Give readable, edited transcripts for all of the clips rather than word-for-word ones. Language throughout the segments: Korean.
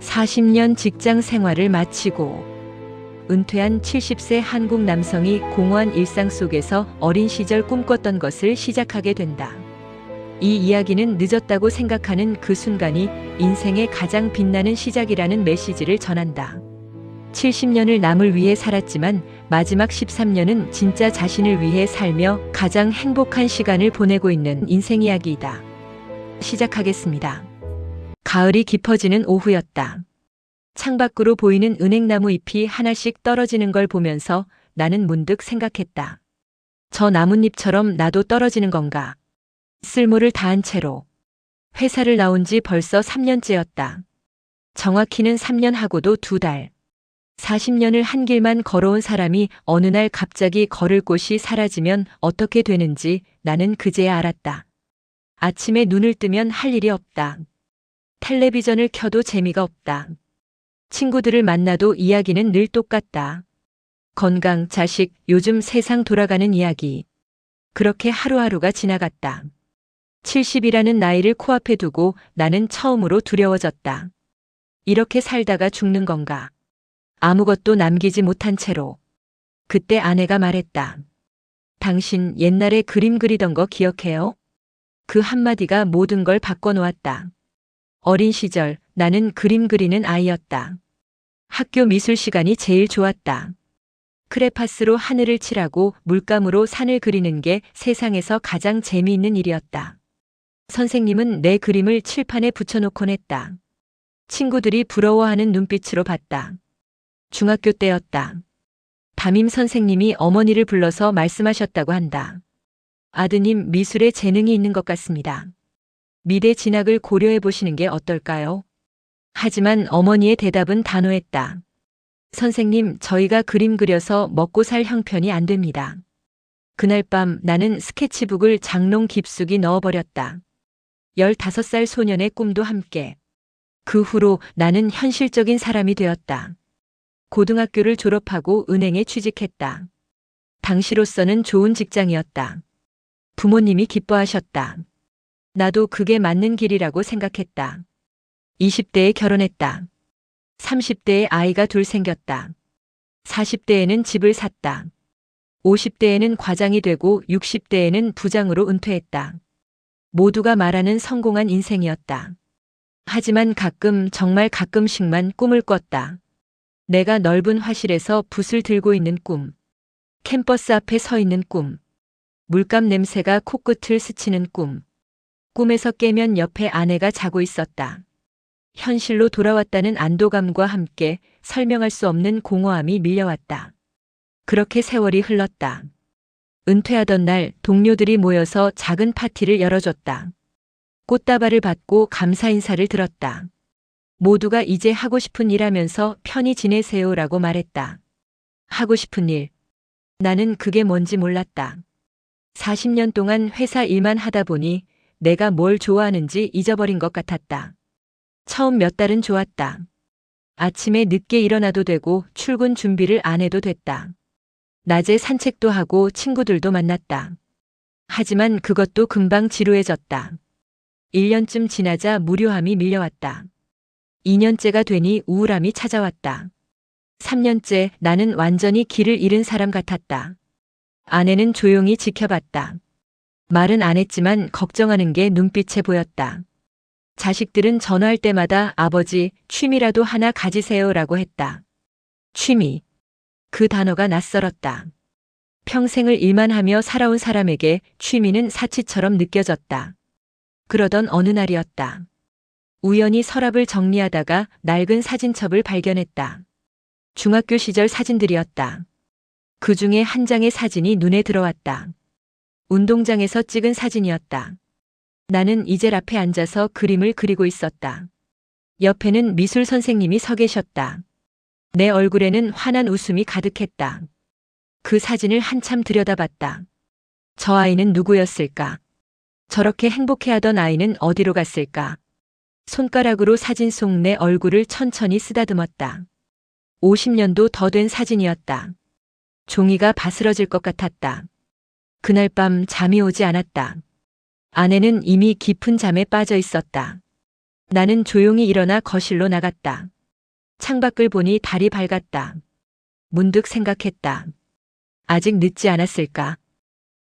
40년 직장 생활을 마치고 은퇴한 70세 한국 남성이 공허한 일상 속에서 어린 시절 꿈꿨던 것을 시작하게 된다. 이 이야기는 늦었다고 생각하는 그 순간이 인생의 가장 빛나는 시작이라는 메시지를 전한다. 70년을 남을 위해 살았지만 마지막 13년은 진짜 자신을 위해 살며 가장 행복한 시간을 보내고 있는 인생 이야기이다. 시작하겠습니다. 가을이 깊어지는 오후였다. 창밖으로 보이는 은행나무 잎이 하나씩 떨어지는 걸 보면서 나는 문득 생각했다. 저 나뭇잎처럼 나도 떨어지는 건가? 쓸모를 다한 채로. 회사를 나온 지 벌써 3년째였다. 정확히는 3년 하고도 2달. 40년을 한 길만 걸어온 사람이 어느 날 갑자기 걸을 곳이 사라지면 어떻게 되는지 나는 그제야 알았다. 아침에 눈을 뜨면 할 일이 없다. 텔레비전을 켜도 재미가 없다. 친구들을 만나도 이야기는 늘 똑같다. 건강, 자식, 요즘 세상 돌아가는 이야기. 그렇게 하루하루가 지나갔다. 70이라는 나이를 코앞에 두고 나는 처음으로 두려워졌다. 이렇게 살다가 죽는 건가? 아무것도 남기지 못한 채로. 그때 아내가 말했다. 당신 옛날에 그림 그리던 거 기억해요? 그 한마디가 모든 걸 바꿔놓았다. 어린 시절 나는 그림 그리는 아이였다. 학교 미술 시간이 제일 좋았다. 크레파스로 하늘을 칠하고 물감으로 산을 그리는 게 세상에서 가장 재미있는 일이었다. 선생님은 내 그림을 칠판에 붙여놓곤 했다. 친구들이 부러워하는 눈빛으로 봤다. 중학교 때였다. 담임 선생님이 어머니를 불러서 말씀하셨다고 한다. 아드님 미술에 재능이 있는 것 같습니다. 미대 진학을 고려해 보시는 게 어떨까요? 하지만 어머니의 대답은 단호했다. 선생님, 저희가 그림 그려서 먹고 살 형편이 안 됩니다. 그날 밤 나는 스케치북을 장롱 깊숙이 넣어버렸다. 15살 소년의 꿈도 함께. 그 후로 나는 현실적인 사람이 되었다. 고등학교를 졸업하고 은행에 취직했다. 당시로서는 좋은 직장이었다. 부모님이 기뻐하셨다. 나도 그게 맞는 길이라고 생각했다. 20대에 결혼했다. 30대에 아이가 둘 생겼다. 40대에는 집을 샀다. 50대에는 과장이 되고 60대에는 부장으로 은퇴했다. 모두가 말하는 성공한 인생이었다. 하지만 가끔, 정말 가끔씩만 꿈을 꿨다. 내가 넓은 화실에서 붓을 들고 있는 꿈. 캠퍼스 앞에 서 있는 꿈. 물감 냄새가 코끝을 스치는 꿈. 꿈에서 깨면 옆에 아내가 자고 있었다. 현실로 돌아왔다는 안도감과 함께 설명할 수 없는 공허함이 밀려왔다. 그렇게 세월이 흘렀다. 은퇴하던 날 동료들이 모여서 작은 파티를 열어줬다. 꽃다발을 받고 감사 인사를 들었다. 모두가 이제 하고 싶은 일 하면서 편히 지내세요라고 말했다. 하고 싶은 일. 나는 그게 뭔지 몰랐다. 40년 동안 회사 일만 하다 보니 내가 뭘 좋아하는지 잊어버린 것 같았다. 처음 몇 달은 좋았다. 아침에 늦게 일어나도 되고 출근 준비를 안 해도 됐다. 낮에 산책도 하고 친구들도 만났다. 하지만 그것도 금방 지루해졌다. 1년쯤 지나자 무료함이 밀려왔다. 2년째가 되니 우울함이 찾아왔다. 3년째 나는 완전히 길을 잃은 사람 같았다. 아내는 조용히 지켜봤다. 말은 안 했지만 걱정하는 게 눈빛에 보였다. 자식들은 전화할 때마다 아버지, 취미라도 하나 가지세요라고 했다. 취미. 그 단어가 낯설었다. 평생을 일만 하며 살아온 사람에게 취미는 사치처럼 느껴졌다. 그러던 어느 날이었다. 우연히 서랍을 정리하다가 낡은 사진첩을 발견했다. 중학교 시절 사진들이었다. 그 중에 한 장의 사진이 눈에 들어왔다. 운동장에서 찍은 사진이었다. 나는 이젤 앞에 앉아서 그림을 그리고 있었다. 옆에는 미술 선생님이 서 계셨다. 내 얼굴에는 환한 웃음이 가득했다. 그 사진을 한참 들여다봤다. 저 아이는 누구였을까? 저렇게 행복해하던 아이는 어디로 갔을까? 손가락으로 사진 속 내 얼굴을 천천히 쓰다듬었다. 50년도 더 된 사진이었다. 종이가 바스러질 것 같았다. 그날 밤 잠이 오지 않았다. 아내는 이미 깊은 잠에 빠져 있었다. 나는 조용히 일어나 거실로 나갔다. 창밖을 보니 달이 밝았다. 문득 생각했다. 아직 늦지 않았을까?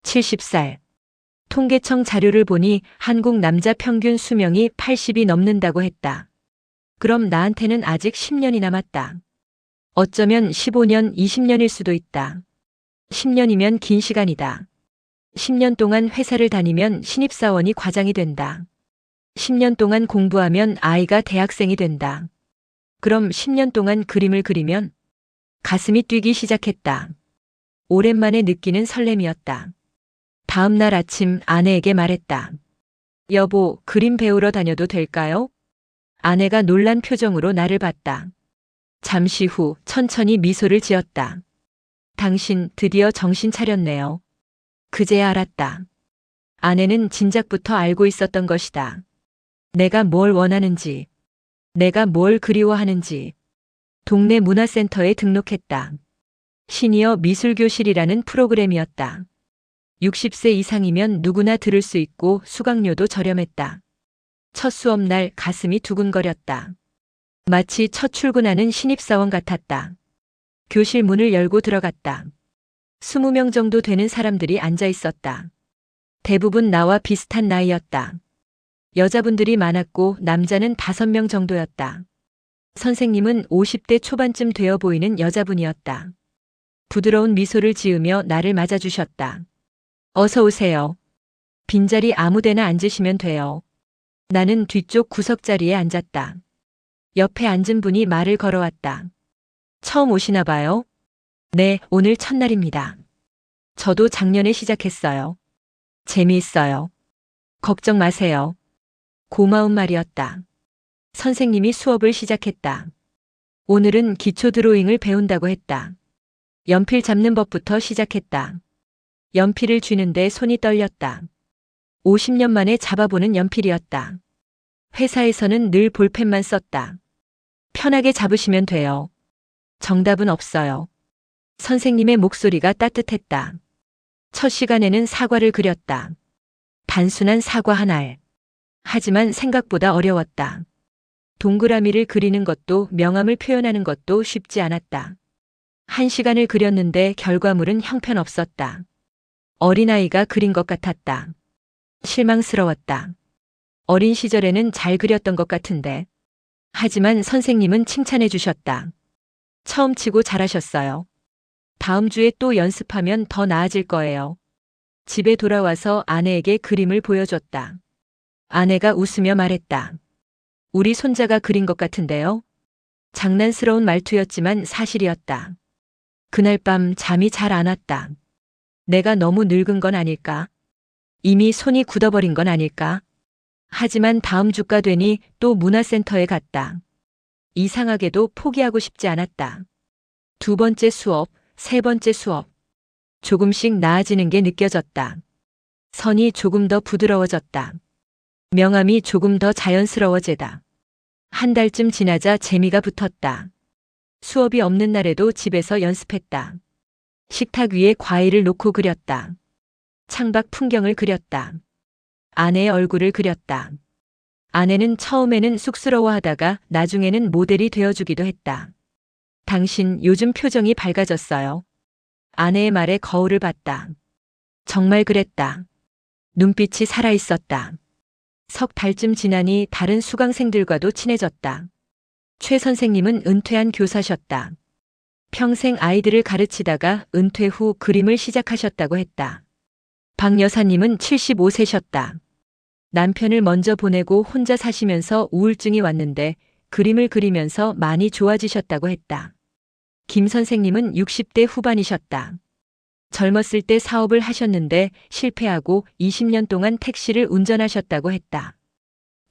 70살. 통계청 자료를 보니 한국 남자 평균 수명이 80이 넘는다고 했다. 그럼 나한테는 아직 10년이 남았다. 어쩌면 15년, 20년일 수도 있다. 10년이면 긴 시간이다. 10년 동안 회사를 다니면 신입사원이 과장이 된다. 10년 동안 공부하면 아이가 대학생이 된다. 그럼 10년 동안 그림을 그리면 가슴이 뛰기 시작했다. 오랜만에 느끼는 설렘이었다. 다음 날 아침 아내에게 말했다. 여보, 그림 배우러 다녀도 될까요? 아내가 놀란 표정으로 나를 봤다. 잠시 후 천천히 미소를 지었다. 당신 드디어 정신 차렸네요. 그제야 알았다. 아내는 진작부터 알고 있었던 것이다. 내가 뭘 원하는지, 내가 뭘 그리워하는지. 동네 문화센터에 등록했다. 시니어 미술교실이라는 프로그램이었다. 60세 이상이면 누구나 들을 수 있고 수강료도 저렴했다. 첫 수업날 가슴이 두근거렸다. 마치 첫 출근하는 신입사원 같았다. 교실 문을 열고 들어갔다. 20명 정도 되는 사람들이 앉아 있었다. 대부분 나와 비슷한 나이였다. 여자분들이 많았고 남자는 5명 정도였다. 선생님은 50대 초반쯤 되어 보이는 여자분이었다. 부드러운 미소를 지으며 나를 맞아주셨다. 어서 오세요. 빈자리 아무데나 앉으시면 돼요. 나는 뒤쪽 구석자리에 앉았다. 옆에 앉은 분이 말을 걸어왔다. 처음 오시나 봐요? 네, 오늘 첫날입니다. 저도 작년에 시작했어요. 재미있어요. 걱정 마세요. 고마운 말이었다. 선생님이 수업을 시작했다. 오늘은 기초 드로잉을 배운다고 했다. 연필 잡는 법부터 시작했다. 연필을 쥐는데 손이 떨렸다. 50년 만에 잡아보는 연필이었다. 회사에서는 늘 볼펜만 썼다. 편하게 잡으시면 돼요. 정답은 없어요. 선생님의 목소리가 따뜻했다. 첫 시간에는 사과를 그렸다. 단순한 사과 한 알. 하지만 생각보다 어려웠다. 동그라미를 그리는 것도 명암을 표현하는 것도 쉽지 않았다. 1시간을 그렸는데 결과물은 형편없었다. 어린아이가 그린 것 같았다. 실망스러웠다. 어린 시절에는 잘 그렸던 것 같은데. 하지만 선생님은 칭찬해 주셨다. 처음 치고 잘하셨어요. 다음 주에 또 연습하면 더 나아질 거예요. 집에 돌아와서 아내에게 그림을 보여줬다. 아내가 웃으며 말했다. 우리 손자가 그린 것 같은데요? 장난스러운 말투였지만 사실이었다. 그날 밤 잠이 잘 안 왔다. 내가 너무 늙은 건 아닐까? 이미 손이 굳어버린 건 아닐까? 하지만 다음 주가 되니 또 문화센터에 갔다. 이상하게도 포기하고 싶지 않았다. 2번째 수업, 3번째 수업. 조금씩 나아지는 게 느껴졌다. 선이 조금 더 부드러워졌다. 명암이 조금 더 자연스러워지다. 한 달쯤 지나자 재미가 붙었다. 수업이 없는 날에도 집에서 연습했다. 식탁 위에 과일을 놓고 그렸다. 창밖 풍경을 그렸다. 아내의 얼굴을 그렸다. 아내는 처음에는 쑥스러워하다가 나중에는 모델이 되어주기도 했다. 당신 요즘 표정이 밝아졌어요. 아내의 말에 거울을 봤다. 정말 그랬다. 눈빛이 살아있었다. 석 달쯤 지나니 다른 수강생들과도 친해졌다. 최 선생님은 은퇴한 교사셨다. 평생 아이들을 가르치다가 은퇴 후 그림을 시작하셨다고 했다. 박 여사님은 75세셨다. 남편을 먼저 보내고 혼자 사시면서 우울증이 왔는데 그림을 그리면서 많이 좋아지셨다고 했다. 김 선생님은 60대 후반이셨다. 젊었을 때 사업을 하셨는데 실패하고 20년 동안 택시를 운전하셨다고 했다.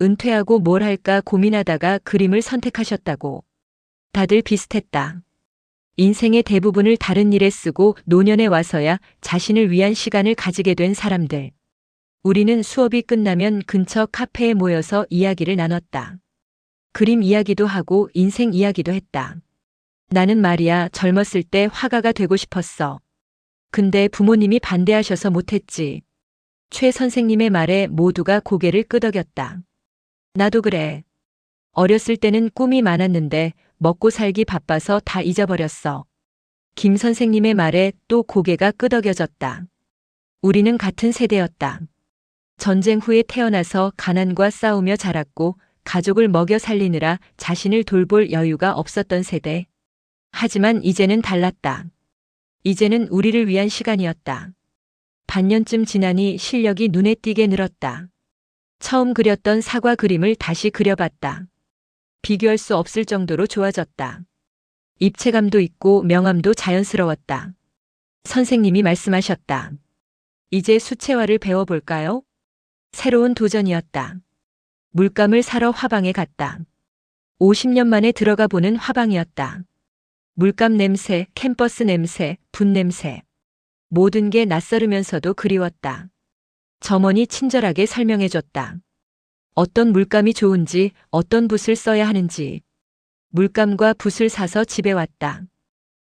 은퇴하고 뭘 할까 고민하다가 그림을 선택하셨다고. 다들 비슷했다. 인생의 대부분을 다른 일에 쓰고 노년에 와서야 자신을 위한 시간을 가지게 된 사람들. 우리는 수업이 끝나면 근처 카페에 모여서 이야기를 나눴다. 그림 이야기도 하고 인생 이야기도 했다. 나는 말이야 젊었을 때 화가가 되고 싶었어. 근데 부모님이 반대하셔서 못했지. 최 선생님의 말에 모두가 고개를 끄덕였다. 나도 그래. 어렸을 때는 꿈이 많았는데 먹고 살기 바빠서 다 잊어버렸어. 김 선생님의 말에 또 고개가 끄덕여졌다. 우리는 같은 세대였다. 전쟁 후에 태어나서 가난과 싸우며 자랐고 가족을 먹여 살리느라 자신을 돌볼 여유가 없었던 세대. 하지만 이제는 달랐다. 이제는 우리를 위한 시간이었다. 반년쯤 지나니 실력이 눈에 띄게 늘었다. 처음 그렸던 사과 그림을 다시 그려봤다. 비교할 수 없을 정도로 좋아졌다. 입체감도 있고 명암도 자연스러웠다. 선생님이 말씀하셨다. 이제 수채화를 배워볼까요? 새로운 도전이었다. 물감을 사러 화방에 갔다. 50년 만에 들어가 보는 화방이었다. 물감 냄새, 캠퍼스 냄새, 붓 냄새. 모든 게 낯설으면서도 그리웠다. 점원이 친절하게 설명해줬다. 어떤 물감이 좋은지, 어떤 붓을 써야 하는지. 물감과 붓을 사서 집에 왔다.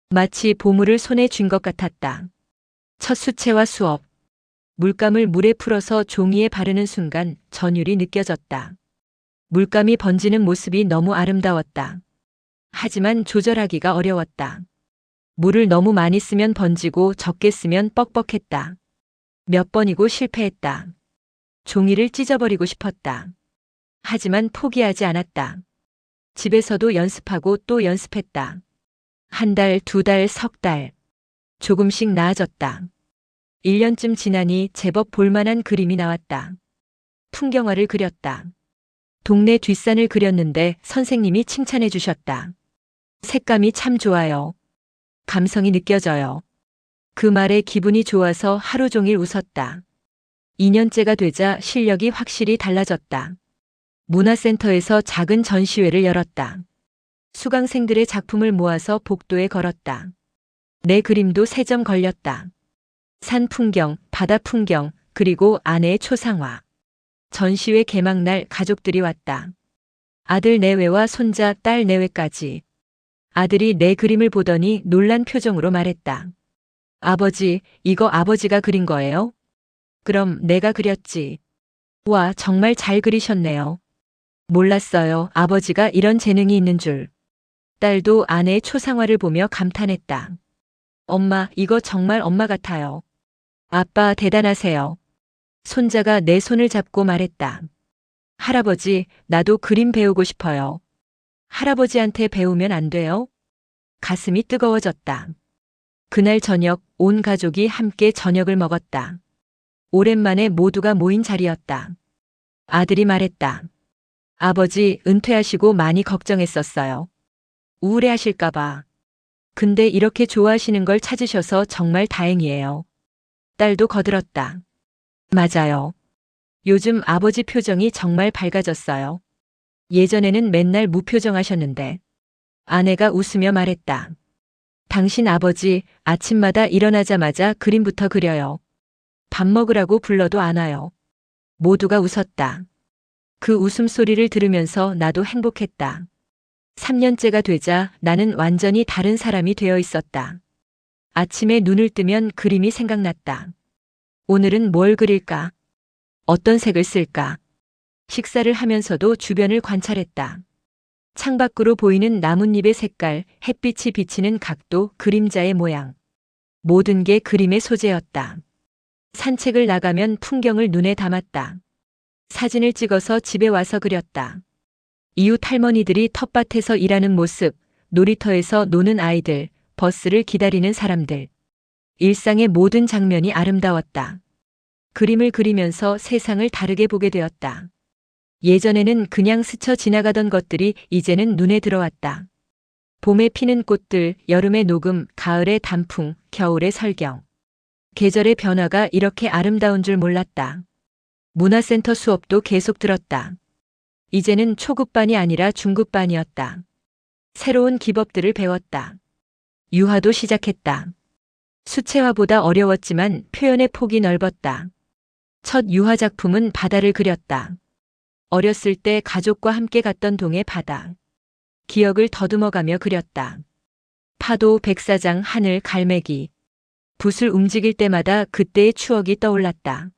마치 보물을 손에 쥔 것 같았다. 첫 수채화 수업. 물감을 물에 풀어서 종이에 바르는 순간 전율이 느껴졌다. 물감이 번지는 모습이 너무 아름다웠다. 하지만 조절하기가 어려웠다. 물을 너무 많이 쓰면 번지고 적게 쓰면 뻑뻑했다. 몇 번이고 실패했다. 종이를 찢어버리고 싶었다. 하지만 포기하지 않았다. 집에서도 연습하고 또 연습했다. 한 달, 두 달, 석 달. 조금씩 나아졌다. 1년쯤 지나니 제법 볼만한 그림이 나왔다. 풍경화를 그렸다. 동네 뒷산을 그렸는데 선생님이 칭찬해 주셨다. 색감이 참 좋아요. 감성이 느껴져요. 그 말에 기분이 좋아서 하루 종일 웃었다. 2년째가 되자 실력이 확실히 달라졌다. 문화센터에서 작은 전시회를 열었다. 수강생들의 작품을 모아서 복도에 걸었다. 내 그림도 3점 걸렸다. 산 풍경, 바다 풍경, 그리고 아내의 초상화. 전시회 개막날 가족들이 왔다. 아들 내외와 손자, 딸 내외까지. 아들이 내 그림을 보더니 놀란 표정으로 말했다. 아버지, 이거 아버지가 그린 거예요? 그럼 내가 그렸지. 와, 정말 잘 그리셨네요. 몰랐어요. 아버지가 이런 재능이 있는 줄. 딸도 아내의 초상화를 보며 감탄했다. 엄마, 이거 정말 엄마 같아요. 아빠 대단하세요. 손자가 내 손을 잡고 말했다. 할아버지, 나도 그림 배우고 싶어요. 할아버지한테 배우면 안 돼요? 가슴이 뜨거워졌다. 그날 저녁 온 가족이 함께 저녁을 먹었다. 오랜만에 모두가 모인 자리였다. 아들이 말했다. 아버지, 은퇴하시고 많이 걱정했었어요. 우울해하실까봐. 근데 이렇게 좋아하시는 걸 찾으셔서 정말 다행이에요. 딸도 거들었다. 맞아요. 요즘 아버지 표정이 정말 밝아졌어요. 예전에는 맨날 무표정하셨는데. 아내가 웃으며 말했다. 당신 아버지 아침마다 일어나자마자 그림부터 그려요. 밥 먹으라고 불러도 안 와요. 모두가 웃었다. 그 웃음소리를 들으면서 나도 행복했다. 3년째가 되자 나는 완전히 다른 사람이 되어 있었다. 아침에 눈을 뜨면 그림이 생각났다. 오늘은 뭘 그릴까? 어떤 색을 쓸까? 식사를 하면서도 주변을 관찰했다. 창밖으로 보이는 나뭇잎의 색깔, 햇빛이 비치는 각도, 그림자의 모양. 모든 게 그림의 소재였다. 산책을 나가면 풍경을 눈에 담았다. 사진을 찍어서 집에 와서 그렸다. 이웃 할머니들이 텃밭에서 일하는 모습, 놀이터에서 노는 아이들, 버스를 기다리는 사람들. 일상의 모든 장면이 아름다웠다. 그림을 그리면서 세상을 다르게 보게 되었다. 예전에는 그냥 스쳐 지나가던 것들이 이제는 눈에 들어왔다. 봄에 피는 꽃들, 여름의 녹음, 가을의 단풍, 겨울의 설경. 계절의 변화가 이렇게 아름다운 줄 몰랐다. 문화센터 수업도 계속 들었다. 이제는 초급반이 아니라 중급반이었다. 새로운 기법들을 배웠다. 유화도 시작했다. 수채화보다 어려웠지만 표현의 폭이 넓었다. 첫 유화 작품은 바다를 그렸다. 어렸을 때 가족과 함께 갔던 동해 바다. 기억을 더듬어가며 그렸다. 파도, 백사장, 하늘, 갈매기. 붓을 움직일 때마다 그때의 추억이 떠올랐다.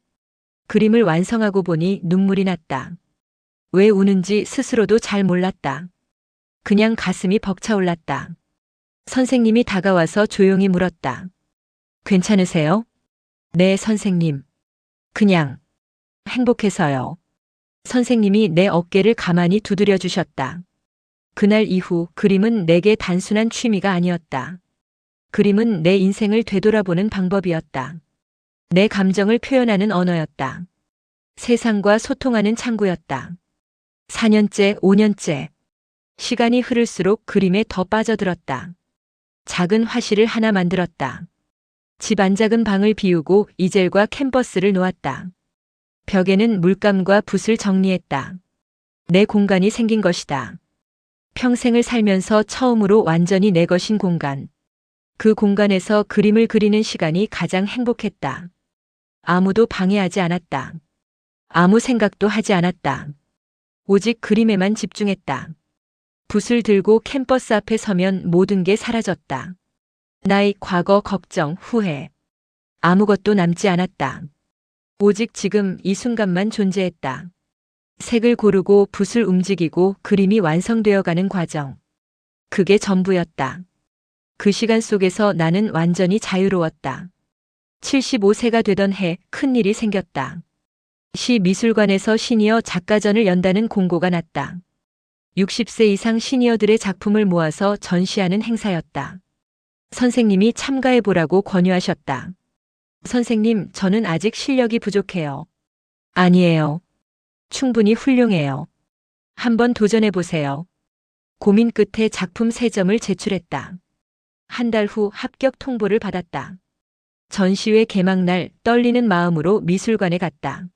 그림을 완성하고 보니 눈물이 났다. 왜 우는지 스스로도 잘 몰랐다. 그냥 가슴이 벅차올랐다. 선생님이 다가와서 조용히 물었다. 괜찮으세요? 네, 선생님. 그냥 행복해서요. 선생님이 내 어깨를 가만히 두드려 주셨다. 그날 이후 그림은 내게 단순한 취미가 아니었다. 그림은 내 인생을 되돌아보는 방법이었다. 내 감정을 표현하는 언어였다. 세상과 소통하는 창구였다. 4년째, 5년째. 시간이 흐를수록 그림에 더 빠져들었다. 작은 화실을 하나 만들었다. 집 안작은 방을 비우고 이젤과 캔버스를 놓았다. 벽에는 물감과 붓을 정리했다. 내 공간이 생긴 것이다. 평생을 살면서 처음으로 완전히 내 것인 공간. 그 공간에서 그림을 그리는 시간이 가장 행복했다. 아무도 방해하지 않았다. 아무 생각도 하지 않았다. 오직 그림에만 집중했다. 붓을 들고 캠퍼스 앞에 서면 모든 게 사라졌다. 나의 과거, 걱정, 후회. 아무것도 남지 않았다. 오직 지금 이 순간만 존재했다. 색을 고르고 붓을 움직이고 그림이 완성되어 가는 과정. 그게 전부였다. 그 시간 속에서 나는 완전히 자유로웠다. 75세가 되던 해 큰일이 생겼다. 시미술관에서 시니어 작가전을 연다는 공고가 났다. 60세 이상 시니어들의 작품을 모아서 전시하는 행사였다. 선생님이 참가해보라고 권유하셨다. 선생님, 저는 아직 실력이 부족해요. 아니에요. 충분히 훌륭해요. 한번 도전해보세요. 고민 끝에 작품 3점을 제출했다. 한 달 후 합격 통보를 받았다. 전시회 개막날 떨리는 마음으로 미술관에 갔다.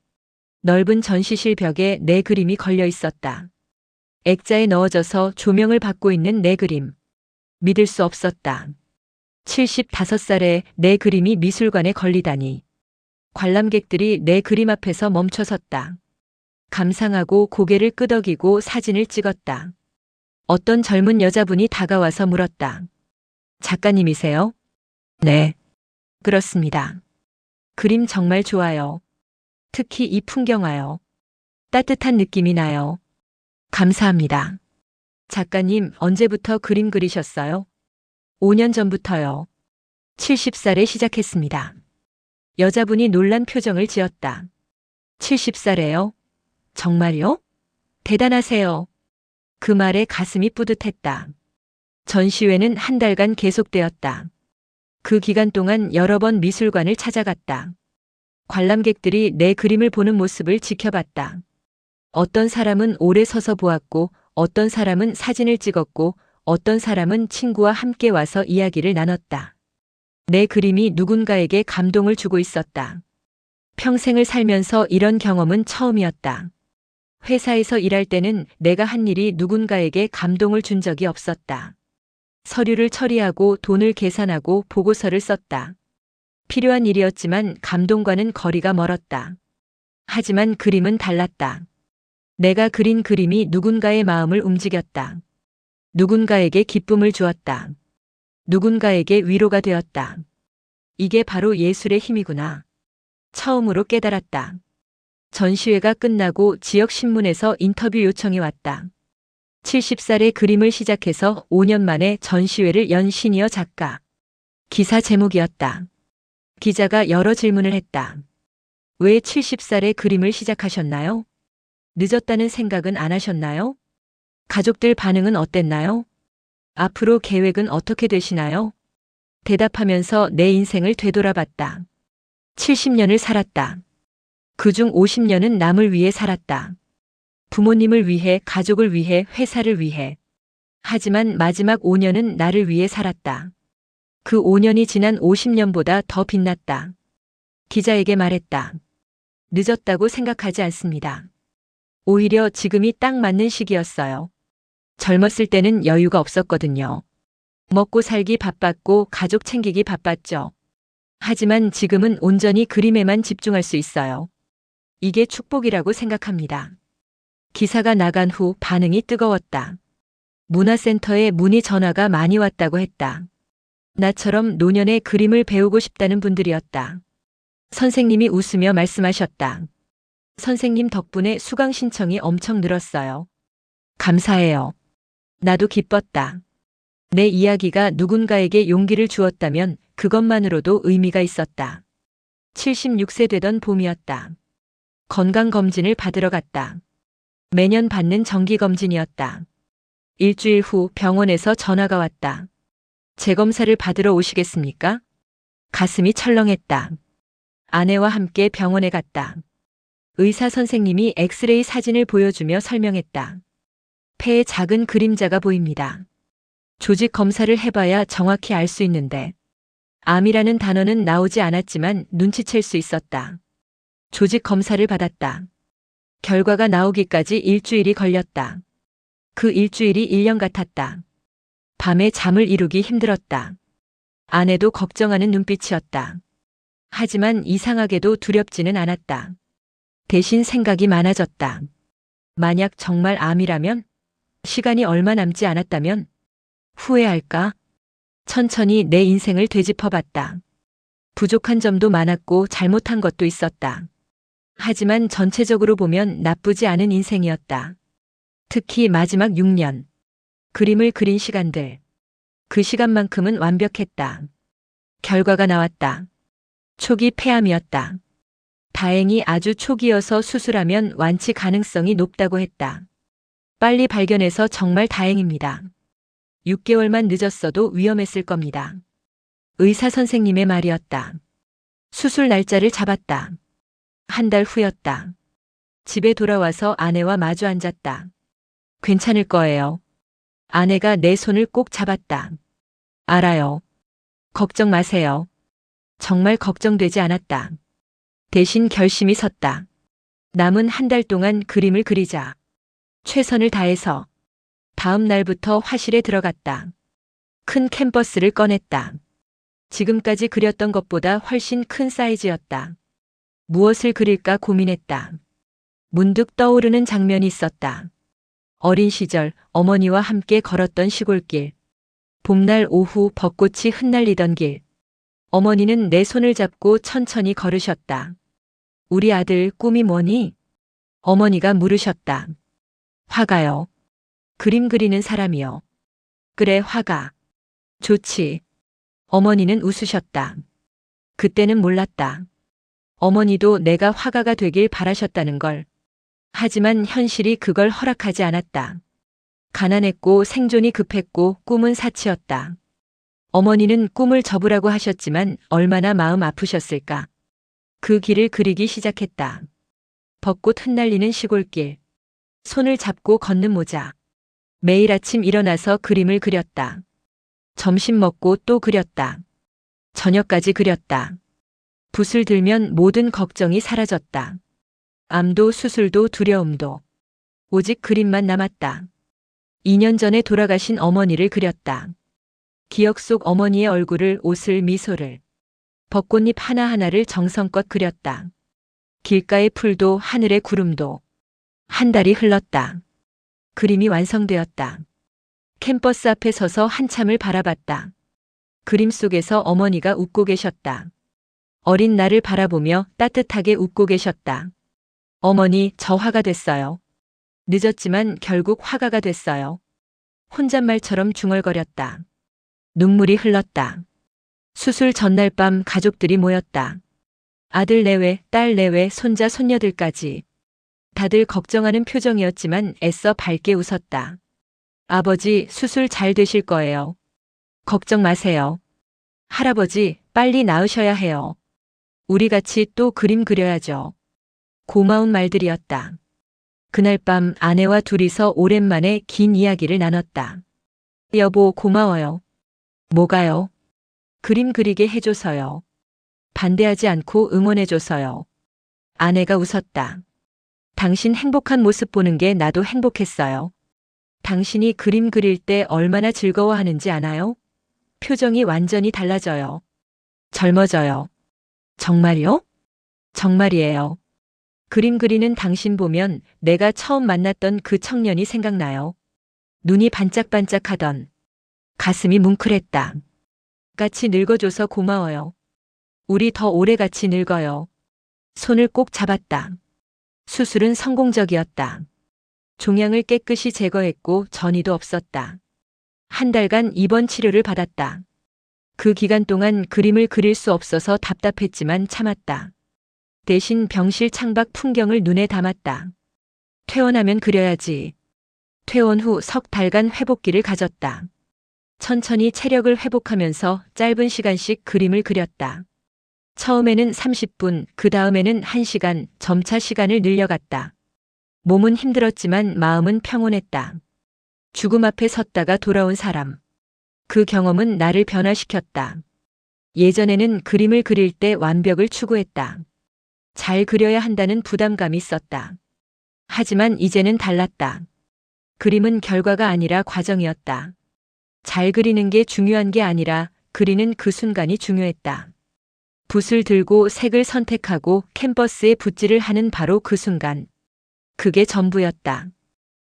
넓은 전시실 벽에 내 그림이 걸려 있었다. 액자에 넣어져서 조명을 받고 있는 내 그림. 믿을 수 없었다. 75살에 내 그림이 미술관에 걸리다니. 관람객들이 내 그림 앞에서 멈춰섰다. 감상하고 고개를 끄덕이고 사진을 찍었다. 어떤 젊은 여자분이 다가와서 물었다. 작가님이세요? 네. 그렇습니다. 그림 정말 좋아요. 특히 이 풍경화요. 따뜻한 느낌이 나요. 감사합니다. 작가님, 언제부터 그림 그리셨어요? 5년 전부터요. 70살에 시작했습니다. 여자분이 놀란 표정을 지었다. 70살에요? 정말요? 대단하세요. 그 말에 가슴이 뿌듯했다. 전시회는 한 달간 계속되었다. 그 기간 동안 여러 번 미술관을 찾아갔다. 관람객들이 내 그림을 보는 모습을 지켜봤다. 어떤 사람은 오래 서서 보았고, 어떤 사람은 사진을 찍었고, 어떤 사람은 친구와 함께 와서 이야기를 나눴다. 내 그림이 누군가에게 감동을 주고 있었다. 평생을 살면서 이런 경험은 처음이었다. 회사에서 일할 때는 내가 한 일이 누군가에게 감동을 준 적이 없었다. 서류를 처리하고 돈을 계산하고 보고서를 썼다. 필요한 일이었지만 감동과는 거리가 멀었다. 하지만 그림은 달랐다. 내가 그린 그림이 누군가의 마음을 움직였다. 누군가에게 기쁨을 주었다. 누군가에게 위로가 되었다. 이게 바로 예술의 힘이구나. 처음으로 깨달았다. 전시회가 끝나고 지역 신문에서 인터뷰 요청이 왔다. 70살에 그림을 시작해서 5년 만에 전시회를 연 시니어 작가. 기사 제목이었다. 기자가 여러 질문을 했다. 왜 70살에 그림을 시작하셨나요? 늦었다는 생각은 안 하셨나요? 가족들 반응은 어땠나요? 앞으로 계획은 어떻게 되시나요? 대답하면서 내 인생을 되돌아봤다. 70년을 살았다. 그중 50년은 남을 위해 살았다. 부모님을 위해, 가족을 위해, 회사를 위해. 하지만 마지막 5년은 나를 위해 살았다. 그 5년이 지난 50년보다 더 빛났다. 기자에게 말했다. 늦었다고 생각하지 않습니다. 오히려 지금이 딱 맞는 시기였어요. 젊었을 때는 여유가 없었거든요. 먹고 살기 바빴고 가족 챙기기 바빴죠. 하지만 지금은 온전히 그림에만 집중할 수 있어요. 이게 축복이라고 생각합니다. 기사가 나간 후 반응이 뜨거웠다. 문화센터에 문의 전화가 많이 왔다고 했다. 나처럼 노년에 그림을 배우고 싶다는 분들이었다. 선생님이 웃으며 말씀하셨다. 선생님 덕분에 수강 신청이 엄청 늘었어요. 감사해요. 나도 기뻤다. 내 이야기가 누군가에게 용기를 주었다면 그것만으로도 의미가 있었다. 76세 되던 봄이었다. 건강검진을 받으러 갔다. 매년 받는 정기검진이었다. 일주일 후 병원에서 전화가 왔다. 재검사를 받으러 오시겠습니까? 가슴이 철렁했다. 아내와 함께 병원에 갔다. 의사 선생님이 엑스레이 사진을 보여주며 설명했다. 폐에 작은 그림자가 보입니다. 조직 검사를 해봐야 정확히 알 수 있는데 암이라는 단어는 나오지 않았지만 눈치챌 수 있었다. 조직 검사를 받았다. 결과가 나오기까지 일주일이 걸렸다. 그 일주일이 1년 같았다. 밤에 잠을 이루기 힘들었다. 아내도 걱정하는 눈빛이었다. 하지만 이상하게도 두렵지는 않았다. 대신 생각이 많아졌다. 만약 정말 암이라면? 시간이 얼마 남지 않았다면? 후회할까? 천천히 내 인생을 되짚어봤다. 부족한 점도 많았고 잘못한 것도 있었다. 하지만 전체적으로 보면 나쁘지 않은 인생이었다. 특히 마지막 6년. 그림을 그린 시간들. 그 시간만큼은 완벽했다. 결과가 나왔다. 초기 폐암이었다. 다행히 아주 초기여서 수술하면 완치 가능성이 높다고 했다. 빨리 발견해서 정말 다행입니다. 6개월만 늦었어도 위험했을 겁니다. 의사 선생님의 말이었다. 수술 날짜를 잡았다. 한 달 후였다. 집에 돌아와서 아내와 마주 앉았다. 괜찮을 거예요. 아내가 내 손을 꼭 잡았다. 알아요. 걱정 마세요. 정말 걱정되지 않았다. 대신 결심이 섰다. 남은 한 달 동안 그림을 그리자. 최선을 다해서. 다음 날부터 화실에 들어갔다. 큰 캔버스를 꺼냈다. 지금까지 그렸던 것보다 훨씬 큰 사이즈였다. 무엇을 그릴까 고민했다. 문득 떠오르는 장면이 있었다. 어린 시절 어머니와 함께 걸었던 시골길. 봄날 오후 벚꽃이 흩날리던 길. 어머니는 내 손을 잡고 천천히 걸으셨다. 우리 아들 꿈이 뭐니? 어머니가 물으셨다. 화가요. 그림 그리는 사람이요. 그래, 화가. 좋지. 어머니는 웃으셨다. 그때는 몰랐다. 어머니도 내가 화가가 되길 바라셨다는 걸. 하지만 현실이 그걸 허락하지 않았다. 가난했고 생존이 급했고 꿈은 사치였다. 어머니는 꿈을 접으라고 하셨지만 얼마나 마음 아프셨을까. 그 길을 그리기 시작했다. 벚꽃 흩날리는 시골길. 손을 잡고 걷는 모자. 매일 아침 일어나서 그림을 그렸다. 점심 먹고 또 그렸다. 저녁까지 그렸다. 붓을 들면 모든 걱정이 사라졌다. 암도 수술도 두려움도. 오직 그림만 남았다. 2년 전에 돌아가신 어머니를 그렸다. 기억 속 어머니의 얼굴을, 옷을, 미소를. 벚꽃잎 하나하나를 정성껏 그렸다. 길가의 풀도 하늘의 구름도. 한 달이 흘렀다. 그림이 완성되었다. 캠퍼스 앞에 서서 한참을 바라봤다. 그림 속에서 어머니가 웃고 계셨다. 어린 나를 바라보며 따뜻하게 웃고 계셨다. 어머니, 저 화가 됐어요. 늦었지만 결국 화가가 됐어요. 혼잣말처럼 중얼거렸다. 눈물이 흘렀다. 수술 전날 밤 가족들이 모였다. 아들 내외, 딸 내외, 손자, 손녀들까지. 다들 걱정하는 표정이었지만 애써 밝게 웃었다. 아버지, 수술 잘 되실 거예요. 걱정 마세요. 할아버지, 빨리 나으셔야 해요. 우리 같이 또 그림 그려야죠. 고마운 말들이었다. 그날 밤 아내와 둘이서 오랜만에 긴 이야기를 나눴다. 여보, 고마워요. 뭐가요? 그림 그리게 해줘서요. 반대하지 않고 응원해줘서요. 아내가 웃었다. 당신 행복한 모습 보는 게 나도 행복했어요. 당신이 그림 그릴 때 얼마나 즐거워하는지 아나요? 표정이 완전히 달라져요. 젊어져요. 정말요? 정말이에요. 그림 그리는 당신 보면 내가 처음 만났던 그 청년이 생각나요. 눈이 반짝반짝하던. 가슴이 뭉클했다. 같이 늙어줘서 고마워요. 우리 더 오래 같이 늙어요. 손을 꼭 잡았다. 수술은 성공적이었다. 종양을 깨끗이 제거했고 전이도 없었다. 한 달간 입원 치료를 받았다. 그 기간 동안 그림을 그릴 수 없어서 답답했지만 참았다. 대신 병실 창밖 풍경을 눈에 담았다. 퇴원하면 그려야지. 퇴원 후 석 달간 회복기를 가졌다. 천천히 체력을 회복하면서 짧은 시간씩 그림을 그렸다. 처음에는 30분, 그 다음에는 1시간, 점차 시간을 늘려갔다. 몸은 힘들었지만 마음은 평온했다. 죽음 앞에 섰다가 돌아온 사람. 그 경험은 나를 변화시켰다. 예전에는 그림을 그릴 때 완벽을 추구했다. 잘 그려야 한다는 부담감이 있었다. 하지만 이제는 달랐다. 그림은 결과가 아니라 과정이었다. 잘 그리는 게 중요한 게 아니라 그리는 그 순간이 중요했다. 붓을 들고 색을 선택하고 캔버스에 붓질을 하는 바로 그 순간. 그게 전부였다.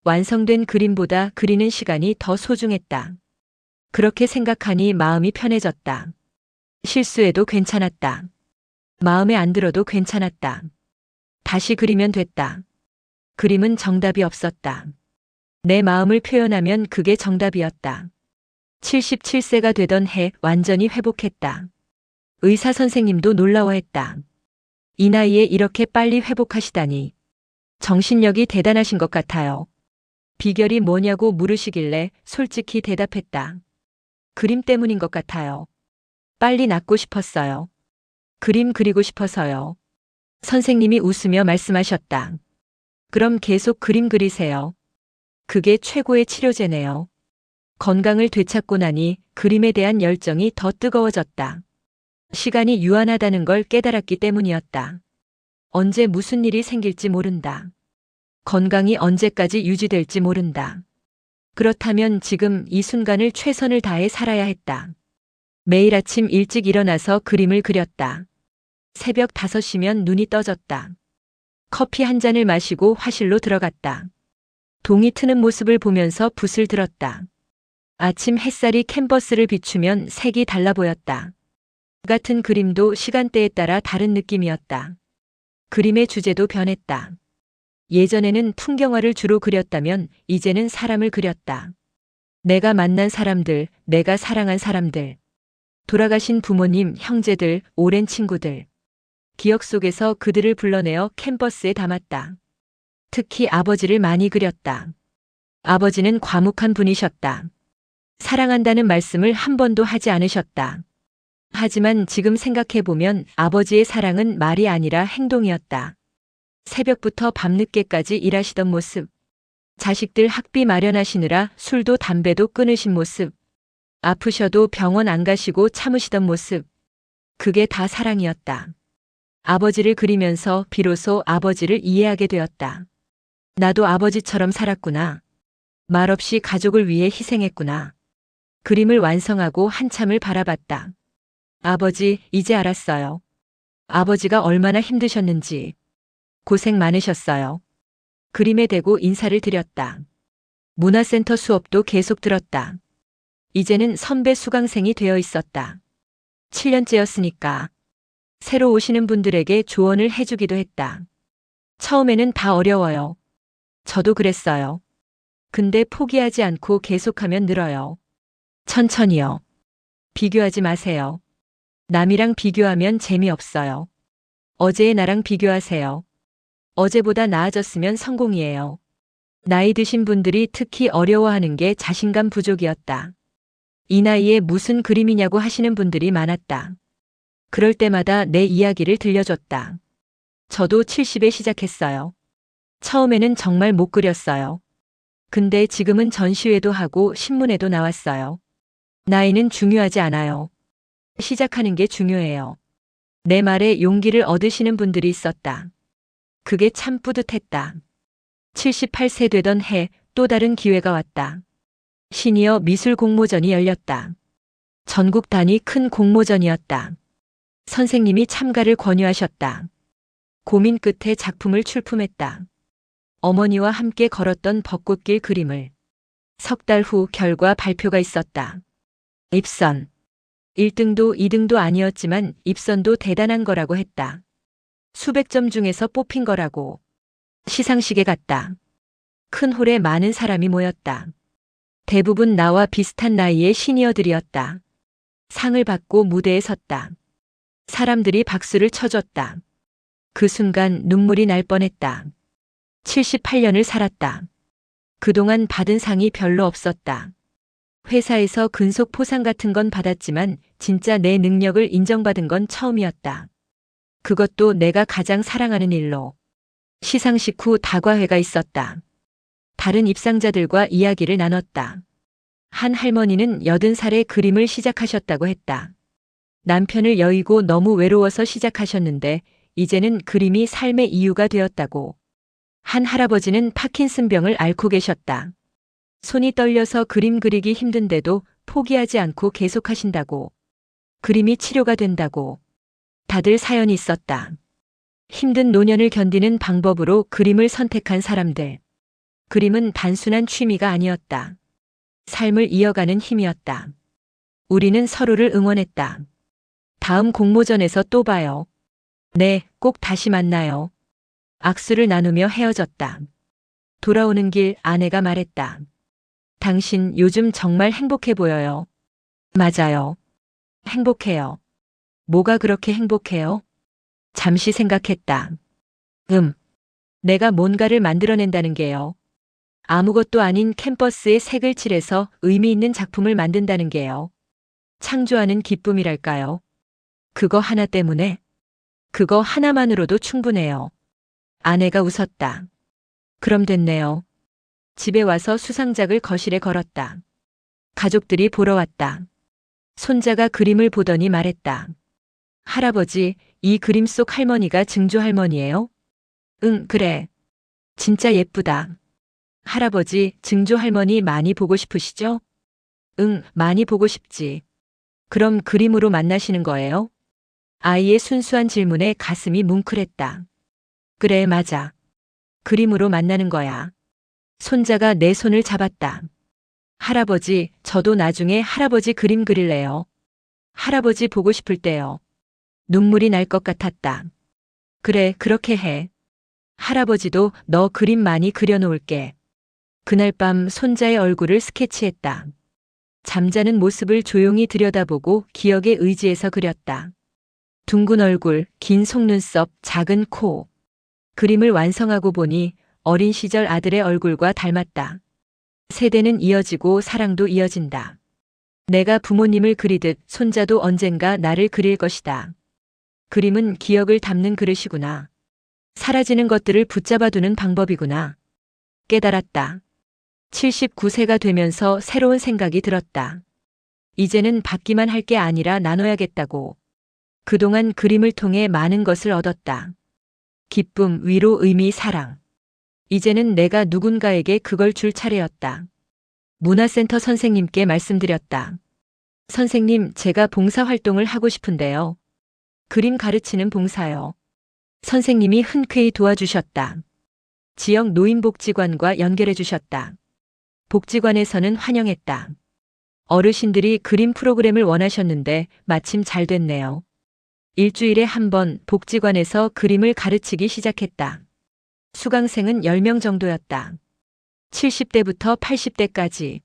완성된 그림보다 그리는 시간이 더 소중했다. 그렇게 생각하니 마음이 편해졌다. 실수해도 괜찮았다. 마음에 안 들어도 괜찮았다. 다시 그리면 됐다. 그림은 정답이 없었다. 내 마음을 표현하면 그게 정답이었다. 77세가 되던 해 완전히 회복했다. 의사 선생님도 놀라워했다. 이 나이에 이렇게 빨리 회복하시다니. 정신력이 대단하신 것 같아요. 비결이 뭐냐고 물으시길래 솔직히 대답했다. 그림 때문인 것 같아요. 빨리 낫고 싶었어요. 그림 그리고 싶어서요. 선생님이 웃으며 말씀하셨다. 그럼 계속 그림 그리세요. 그게 최고의 치료제네요. 건강을 되찾고 나니 그림에 대한 열정이 더 뜨거워졌다. 시간이 유한하다는 걸 깨달았기 때문이었다. 언제 무슨 일이 생길지 모른다. 건강이 언제까지 유지될지 모른다. 그렇다면 지금 이 순간을 최선을 다해 살아야 했다. 매일 아침 일찍 일어나서 그림을 그렸다. 새벽 5시면 눈이 떠졌다. 커피 한 잔을 마시고 화실로 들어갔다. 동이 트는 모습을 보면서 붓을 들었다. 아침 햇살이 캔버스를 비추면 색이 달라 보였다. 같은 그림도 시간대에 따라 다른 느낌이었다. 그림의 주제도 변했다. 예전에는 풍경화를 주로 그렸다면 이제는 사람을 그렸다. 내가 만난 사람들, 내가 사랑한 사람들. 돌아가신 부모님, 형제들, 오랜 친구들. 기억 속에서 그들을 불러내어 캔버스에 담았다. 특히 아버지를 많이 그렸다. 아버지는 과묵한 분이셨다. 사랑한다는 말씀을 한 번도 하지 않으셨다. 하지만 지금 생각해보면 아버지의 사랑은 말이 아니라 행동이었다. 새벽부터 밤늦게까지 일하시던 모습. 자식들 학비 마련하시느라 술도 담배도 끊으신 모습. 아프셔도 병원 안 가시고 참으시던 모습. 그게 다 사랑이었다. 아버지를 그리면서 비로소 아버지를 이해하게 되었다. 나도 아버지처럼 살았구나. 말없이 가족을 위해 희생했구나. 그림을 완성하고 한참을 바라봤다. 아버지, 이제 알았어요. 아버지가 얼마나 힘드셨는지. 고생 많으셨어요. 그림에 대고 인사를 드렸다. 문화센터 수업도 계속 들었다. 이제는 선배 수강생이 되어 있었다. 7년째였으니까. 새로 오시는 분들에게 조언을 해주기도 했다. 처음에는 다 어려워요. 저도 그랬어요. 근데 포기하지 않고 계속하면 늘어요. 천천히요. 비교하지 마세요. 남이랑 비교하면 재미없어요. 어제의 나랑 비교하세요. 어제보다 나아졌으면 성공이에요. 나이 드신 분들이 특히 어려워하는 게 자신감 부족이었다. 이 나이에 무슨 그림이냐고 하시는 분들이 많았다. 그럴 때마다 내 이야기를 들려줬다. 저도 70에 시작했어요. 처음에는 정말 못 그렸어요. 근데 지금은 전시회도 하고 신문에도 나왔어요. 나이는 중요하지 않아요. 시작하는 게 중요해요. 내 말에 용기를 얻으시는 분들이 있었다. 그게 참 뿌듯했다. 78세 되던 해 또 다른 기회가 왔다. 시니어 미술 공모전이 열렸다. 전국 단위 큰 공모전이었다. 선생님이 참가를 권유하셨다. 고민 끝에 작품을 출품했다. 어머니와 함께 걸었던 벚꽃길 그림을. 석 달 후 결과 발표가 있었다. 입선. 1등도 2등도 아니었지만 입선도 대단한 거라고 했다. 수백 점 중에서 뽑힌 거라고. 시상식에 갔다. 큰 홀에 많은 사람이 모였다. 대부분 나와 비슷한 나이의 시니어들이었다. 상을 받고 무대에 섰다. 사람들이 박수를 쳐줬다. 그 순간 눈물이 날 뻔했다. 78년을 살았다. 그동안 받은 상이 별로 없었다. 회사에서 근속 포상 같은 건 받았지만 진짜 내 능력을 인정받은 건 처음이었다. 그것도 내가 가장 사랑하는 일로. 시상식 후 다과회가 있었다. 다른 입상자들과 이야기를 나눴다. 한 할머니는 80살에 그림을 시작하셨다고 했다. 남편을 여의고 너무 외로워서 시작하셨는데 이제는 그림이 삶의 이유가 되었다고. 한 할아버지는 파킨슨병을 앓고 계셨다. 손이 떨려서 그림 그리기 힘든데도 포기하지 않고 계속하신다고. 그림이 치료가 된다고. 다들 사연이 있었다. 힘든 노년을 견디는 방법으로 그림을 선택한 사람들. 그림은 단순한 취미가 아니었다. 삶을 이어가는 힘이었다. 우리는 서로를 응원했다. 다음 공모전에서 또 봐요. 네, 꼭 다시 만나요. 악수를 나누며 헤어졌다. 돌아오는 길 아내가 말했다. 당신 요즘 정말 행복해 보여요. 맞아요. 행복해요. 뭐가 그렇게 행복해요? 잠시 생각했다. 내가 뭔가를 만들어낸다는 게요. 아무것도 아닌 캔버스에 색을 칠해서 의미 있는 작품을 만든다는 게요. 창조하는 기쁨이랄까요. 그거 하나 때문에? 그거 하나만으로도 충분해요. 아내가 웃었다. 그럼 됐네요. 집에 와서 수상작을 거실에 걸었다. 가족들이 보러 왔다. 손자가 그림을 보더니 말했다. 할아버지, 이 그림 속 할머니가 증조 할머니예요? 응, 그래. 진짜 예쁘다. 할아버지, 증조 할머니 많이 보고 싶으시죠? 응, 많이 보고 싶지. 그럼 그림으로 만나시는 거예요? 아이의 순수한 질문에 가슴이 뭉클했다. 그래, 맞아. 그림으로 만나는 거야. 손자가 내 손을 잡았다. 할아버지, 저도 나중에 할아버지 그림 그릴래요. 할아버지 보고 싶을 때요. 눈물이 날 것 같았다. 그래, 그렇게 해. 할아버지도 너 그림 많이 그려놓을게. 그날 밤 손자의 얼굴을 스케치했다. 잠자는 모습을 조용히 들여다보고 기억에 의지해서 그렸다. 둥근 얼굴, 긴 속눈썹, 작은 코. 그림을 완성하고 보니 어린 시절 아들의 얼굴과 닮았다. 세대는 이어지고 사랑도 이어진다. 내가 부모님을 그리듯 손자도 언젠가 나를 그릴 것이다. 그림은 기억을 담는 그릇이구나. 사라지는 것들을 붙잡아두는 방법이구나. 깨달았다. 79세가 되면서 새로운 생각이 들었다. 이제는 받기만 할 게 아니라 나눠야겠다고. 그동안 그림을 통해 많은 것을 얻었다. 기쁨, 위로, 의미, 사랑. 이제는 내가 누군가에게 그걸 줄 차례였다. 문화센터 선생님께 말씀드렸다. 선생님, 제가 봉사활동을 하고 싶은데요. 그림 가르치는 봉사요. 선생님이 흔쾌히 도와주셨다. 지역 노인복지관과 연결해 주셨다. 복지관에서는 환영했다. 어르신들이 그림 프로그램을 원하셨는데 마침 잘 됐네요. 일주일에 한 번 복지관에서 그림을 가르치기 시작했다. 수강생은 10명 정도였다. 70대부터 80대까지.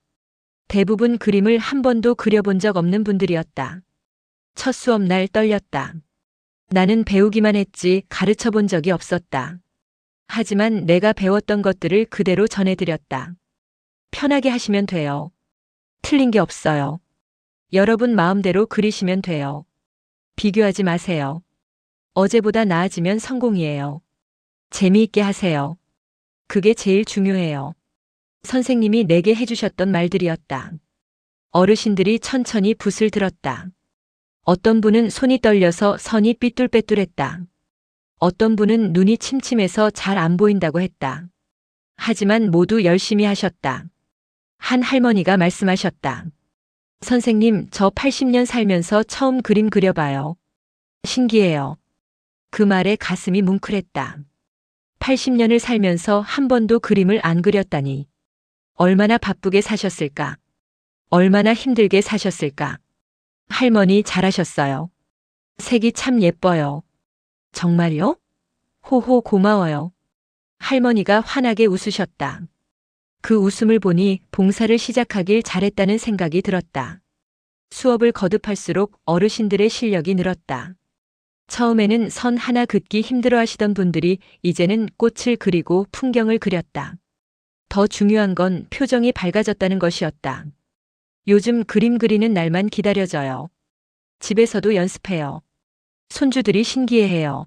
대부분 그림을 한 번도 그려본 적 없는 분들이었다. 첫 수업날 떨렸다. 나는 배우기만 했지 가르쳐 본 적이 없었다. 하지만 내가 배웠던 것들을 그대로 전해드렸다. 편하게 하시면 돼요. 틀린 게 없어요. 여러분 마음대로 그리시면 돼요. 비교하지 마세요. 어제보다 나아지면 성공이에요. 재미있게 하세요. 그게 제일 중요해요. 선생님이 내게 해주셨던 말들이었다. 어르신들이 천천히 붓을 들었다. 어떤 분은 손이 떨려서 선이 삐뚤빼뚤했다. 어떤 분은 눈이 침침해서 잘 안 보인다고 했다. 하지만 모두 열심히 하셨다. 한 할머니가 말씀하셨다. 선생님, 저 80년 살면서 처음 그림 그려봐요. 신기해요. 그 말에 가슴이 뭉클했다. 80년을 살면서 한 번도 그림을 안 그렸다니. 얼마나 바쁘게 사셨을까? 얼마나 힘들게 사셨을까? 할머니 잘하셨어요. 색이 참 예뻐요. 정말요? 호호 고마워요. 할머니가 환하게 웃으셨다. 그 웃음을 보니 봉사를 시작하길 잘했다는 생각이 들었다. 수업을 거듭할수록 어르신들의 실력이 늘었다. 처음에는 선 하나 긋기 힘들어하시던 분들이 이제는 꽃을 그리고 풍경을 그렸다. 더 중요한 건 표정이 밝아졌다는 것이었다. 요즘 그림 그리는 날만 기다려져요. 집에서도 연습해요. 손주들이 신기해해요.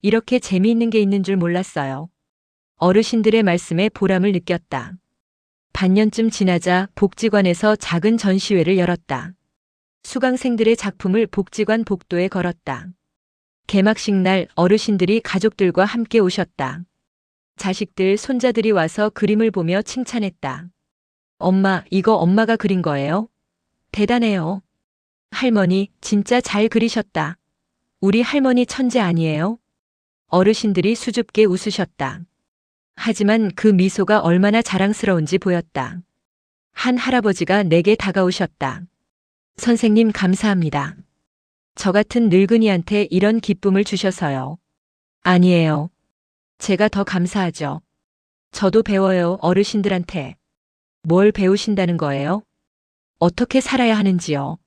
이렇게 재미있는 게 있는 줄 몰랐어요. 어르신들의 말씀에 보람을 느꼈다. 반년쯤 지나자 복지관에서 작은 전시회를 열었다. 수강생들의 작품을 복지관 복도에 걸었다. 개막식 날 어르신들이 가족들과 함께 오셨다. 자식들, 손자들이 와서 그림을 보며 칭찬했다. 엄마, 이거 엄마가 그린 거예요? 대단해요. 할머니, 진짜 잘 그리셨다. 우리 할머니 천재 아니에요? 어르신들이 수줍게 웃으셨다. 하지만 그 미소가 얼마나 자랑스러운지 보였다. 한 할아버지가 내게 다가오셨다. 선생님 감사합니다. 저 같은 늙은이한테 이런 기쁨을 주셔서요. 아니에요. 제가 더 감사하죠. 저도 배워요, 어르신들한테. 뭘 배우신다는 거예요? 어떻게 살아야 하는지요.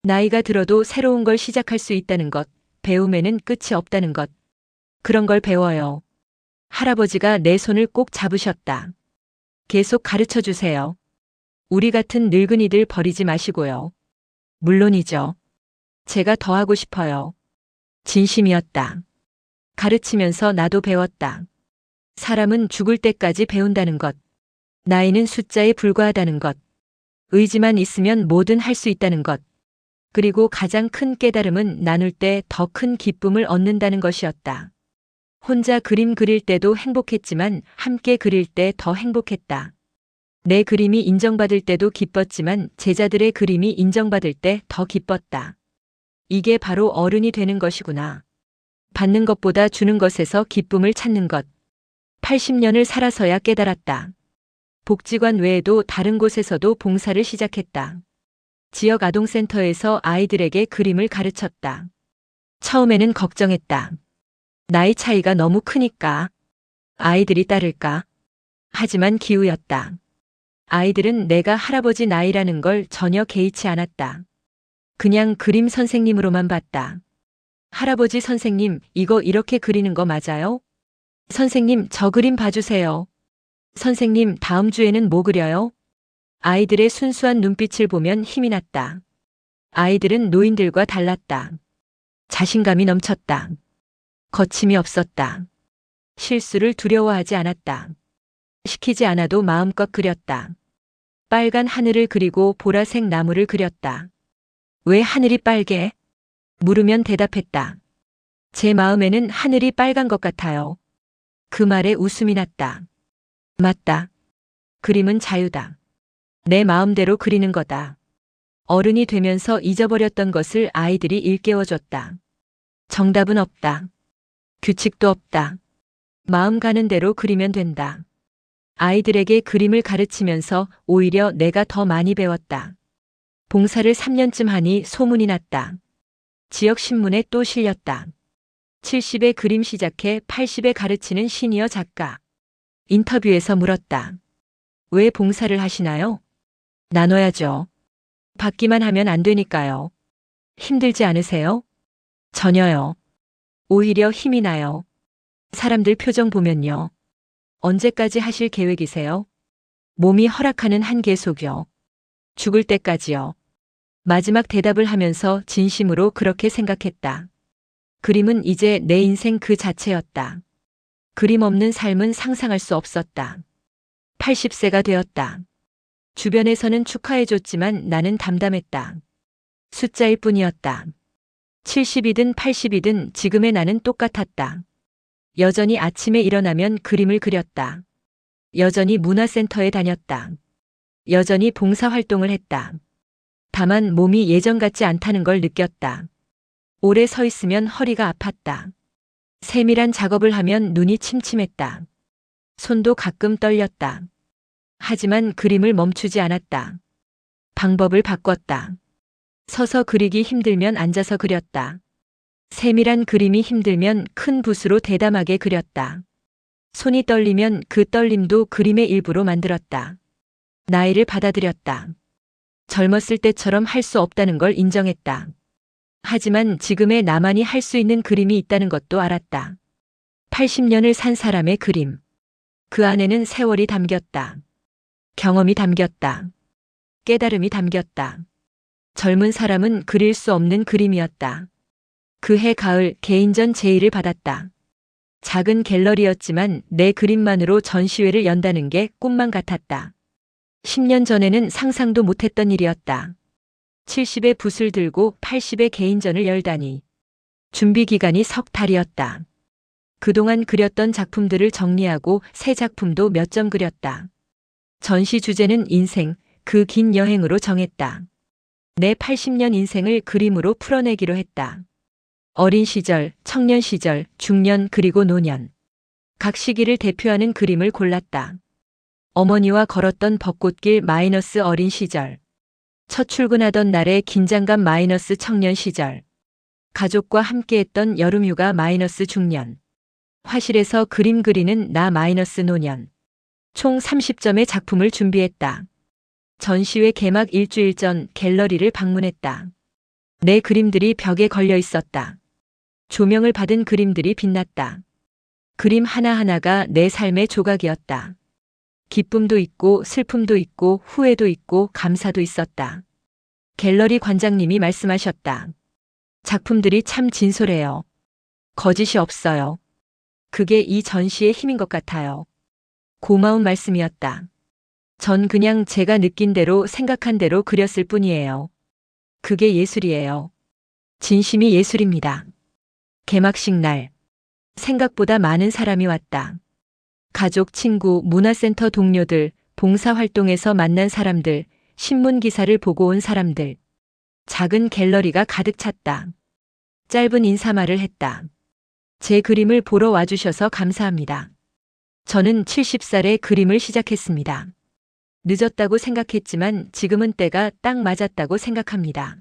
나이가 들어도 새로운 걸 시작할 수 있다는 것, 배움에는 끝이 없다는 것. 그런 걸 배워요. 할아버지가 내 손을 꼭 잡으셨다. 계속 가르쳐 주세요. 우리 같은 늙은이들 버리지 마시고요. 물론이죠. 제가 더 하고 싶어요. 진심이었다. 가르치면서 나도 배웠다. 사람은 죽을 때까지 배운다는 것. 나이는 숫자에 불과하다는 것. 의지만 있으면 뭐든 할 수 있다는 것. 그리고 가장 큰 깨달음은 나눌 때 더 큰 기쁨을 얻는다는 것이었다. 혼자 그림 그릴 때도 행복했지만 함께 그릴 때 더 행복했다. 내 그림이 인정받을 때도 기뻤지만 제자들의 그림이 인정받을 때 더 기뻤다. 이게 바로 어른이 되는 것이구나. 받는 것보다 주는 것에서 기쁨을 찾는 것. 80년을 살아서야 깨달았다. 복지관 외에도 다른 곳에서도 봉사를 시작했다. 지역 아동센터에서 아이들에게 그림을 가르쳤다. 처음에는 걱정했다. 나이 차이가 너무 크니까. 아이들이 따를까? 하지만 기우였다. 아이들은 내가 할아버지 나이라는 걸 전혀 개의치 않았다. 그냥 그림 선생님으로만 봤다. 할아버지 선생님, 이거 이렇게 그리는 거 맞아요? 선생님, 저 그림 봐주세요. 선생님, 다음 주에는 뭐 그려요? 아이들의 순수한 눈빛을 보면 힘이 났다. 아이들은 노인들과 달랐다. 자신감이 넘쳤다. 거침이 없었다. 실수를 두려워하지 않았다. 시키지 않아도 마음껏 그렸다. 빨간 하늘을 그리고 보라색 나무를 그렸다. 왜 하늘이 빨개? 물으면 대답했다. 제 마음에는 하늘이 빨간 것 같아요. 그 말에 웃음이 났다. 맞다. 그림은 자유다. 내 마음대로 그리는 거다. 어른이 되면서 잊어버렸던 것을 아이들이 일깨워줬다. 정답은 없다. 규칙도 없다. 마음 가는 대로 그리면 된다. 아이들에게 그림을 가르치면서 오히려 내가 더 많이 배웠다. 봉사를 3년쯤 하니 소문이 났다. 지역 신문에 또 실렸다. 70에 그림 시작해 80에 가르치는 시니어 작가. 인터뷰에서 물었다. 왜 봉사를 하시나요? 나눠야죠. 받기만 하면 안 되니까요. 힘들지 않으세요? 전혀요. 오히려 힘이 나요. 사람들 표정 보면요. 언제까지 하실 계획이세요? 몸이 허락하는 한계 속이요. 죽을 때까지요. 마지막 대답을 하면서 진심으로 그렇게 생각했다. 그림은 이제 내 인생 그 자체였다. 그림 없는 삶은 상상할 수 없었다. 80세가 되었다. 주변에서는 축하해줬지만 나는 담담했다. 숫자일 뿐이었다. 70이든 80이든 지금의 나는 똑같았다. 여전히 아침에 일어나면 그림을 그렸다. 여전히 문화센터에 다녔다. 여전히 봉사활동을 했다. 다만 몸이 예전 같지 않다는 걸 느꼈다. 오래 서 있으면 허리가 아팠다. 세밀한 작업을 하면 눈이 침침했다. 손도 가끔 떨렸다. 하지만 그림을 멈추지 않았다. 방법을 바꿨다. 서서 그리기 힘들면 앉아서 그렸다. 세밀한 그림이 힘들면 큰 붓으로 대담하게 그렸다. 손이 떨리면 그 떨림도 그림의 일부로 만들었다. 나이를 받아들였다. 젊었을 때처럼 할 수 없다는 걸 인정했다. 하지만 지금의 나만이 할 수 있는 그림이 있다는 것도 알았다. 80년을 산 사람의 그림. 그 안에는 세월이 담겼다. 경험이 담겼다. 깨달음이 담겼다. 젊은 사람은 그릴 수 없는 그림이었다. 그해 가을 개인전 제의를 받았다. 작은 갤러리였지만 내 그림만으로 전시회를 연다는 게 꿈만 같았다. 10년 전에는 상상도 못했던 일이었다. 70의 붓을 들고 80의 개인전을 열다니. 준비 기간이 석 달이었다. 그동안 그렸던 작품들을 정리하고 새 작품도 몇 점 그렸다. 전시 주제는 인생, 그 긴 여행으로 정했다. 내 80년 인생을 그림으로 풀어내기로 했다. 어린 시절, 청년 시절, 중년 그리고 노년. 각 시기를 대표하는 그림을 골랐다. 어머니와 걸었던 벚꽃길 마이너스 어린 시절. 첫 출근하던 날의 긴장감 마이너스 청년 시절. 가족과 함께했던 여름휴가 마이너스 중년. 화실에서 그림 그리는 나 마이너스 노년. 총 30점의 작품을 준비했다. 전시회 개막 일주일 전 갤러리를 방문했다. 내 그림들이 벽에 걸려 있었다. 조명을 받은 그림들이 빛났다. 그림 하나하나가 내 삶의 조각이었다. 기쁨도 있고 슬픔도 있고 후회도 있고 감사도 있었다. 갤러리 관장님이 말씀하셨다. 작품들이 참 진솔해요. 거짓이 없어요. 그게 이 전시의 힘인 것 같아요. 고마운 말씀이었다. 전 그냥 제가 느낀 대로 생각한 대로 그렸을 뿐이에요. 그게 예술이에요. 진심이 예술입니다. 개막식 날. 생각보다 많은 사람이 왔다. 가족, 친구, 문화센터 동료들, 봉사활동에서 만난 사람들, 신문 기사를 보고 온 사람들. 작은 갤러리가 가득 찼다. 짧은 인사말을 했다. 제 그림을 보러 와주셔서 감사합니다. 저는 70살에 그림을 시작했습니다. 늦었다고 생각했지만 지금은 때가 딱 맞았다고 생각합니다.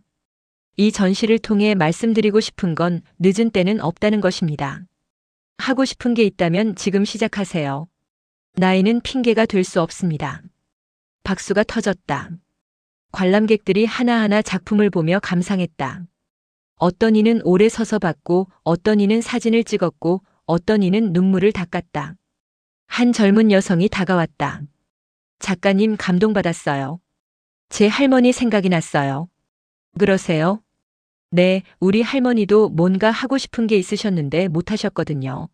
이 전시를 통해 말씀드리고 싶은 건 늦은 때는 없다는 것입니다. 하고 싶은 게 있다면 지금 시작하세요. 나이는 핑계가 될 수 없습니다. 박수가 터졌다. 관람객들이 하나하나 작품을 보며 감상했다. 어떤 이는 오래 서서 봤고 어떤 이는 사진을 찍었고 어떤 이는 눈물을 닦았다. 한 젊은 여성이 다가왔다. 작가님 감동받았어요. 제 할머니 생각이 났어요. 그러세요? 네, 우리 할머니도 뭔가 하고 싶은 게 있으셨는데 못하셨거든요.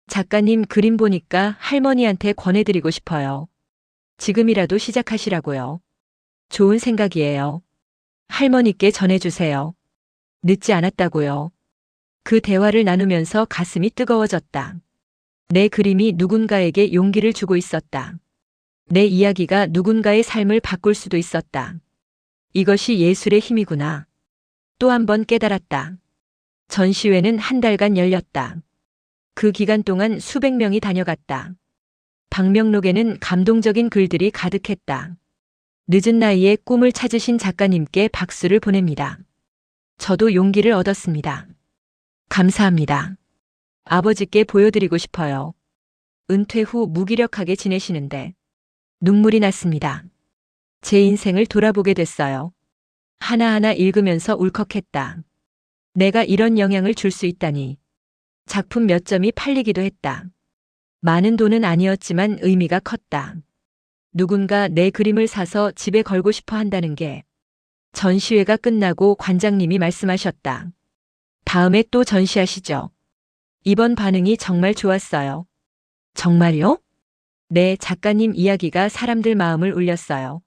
작가님 그림 보니까 할머니한테 권해드리고 싶어요. 지금이라도 시작하시라고요. 좋은 생각이에요. 할머니께 전해주세요. 늦지 않았다고요. 그 대화를 나누면서 가슴이 뜨거워졌다. 내 그림이 누군가에게 용기를 주고 있었다. 내 이야기가 누군가의 삶을 바꿀 수도 있었다. 이것이 예술의 힘이구나. 또 한 번 깨달았다. 전시회는 한 달간 열렸다. 그 기간 동안 수백 명이 다녀갔다. 방명록에는 감동적인 글들이 가득했다. 늦은 나이에 꿈을 찾으신 작가님께 박수를 보냅니다. 저도 용기를 얻었습니다. 감사합니다. 아버지께 보여드리고 싶어요. 은퇴 후 무기력하게 지내시는데 눈물이 났습니다. 제 인생을 돌아보게 됐어요. 하나하나 읽으면서 울컥했다. 내가 이런 영향을 줄 수 있다니. 작품 몇 점이 팔리기도 했다. 많은 돈은 아니었지만 의미가 컸다. 누군가 내 그림을 사서 집에 걸고 싶어 한다는 게. 전시회가 끝나고 관장님이 말씀하셨다. 다음에 또 전시하시죠. 이번 반응이 정말 좋았어요. 정말요? 네, 작가님 이야기가 사람들 마음을 울렸어요.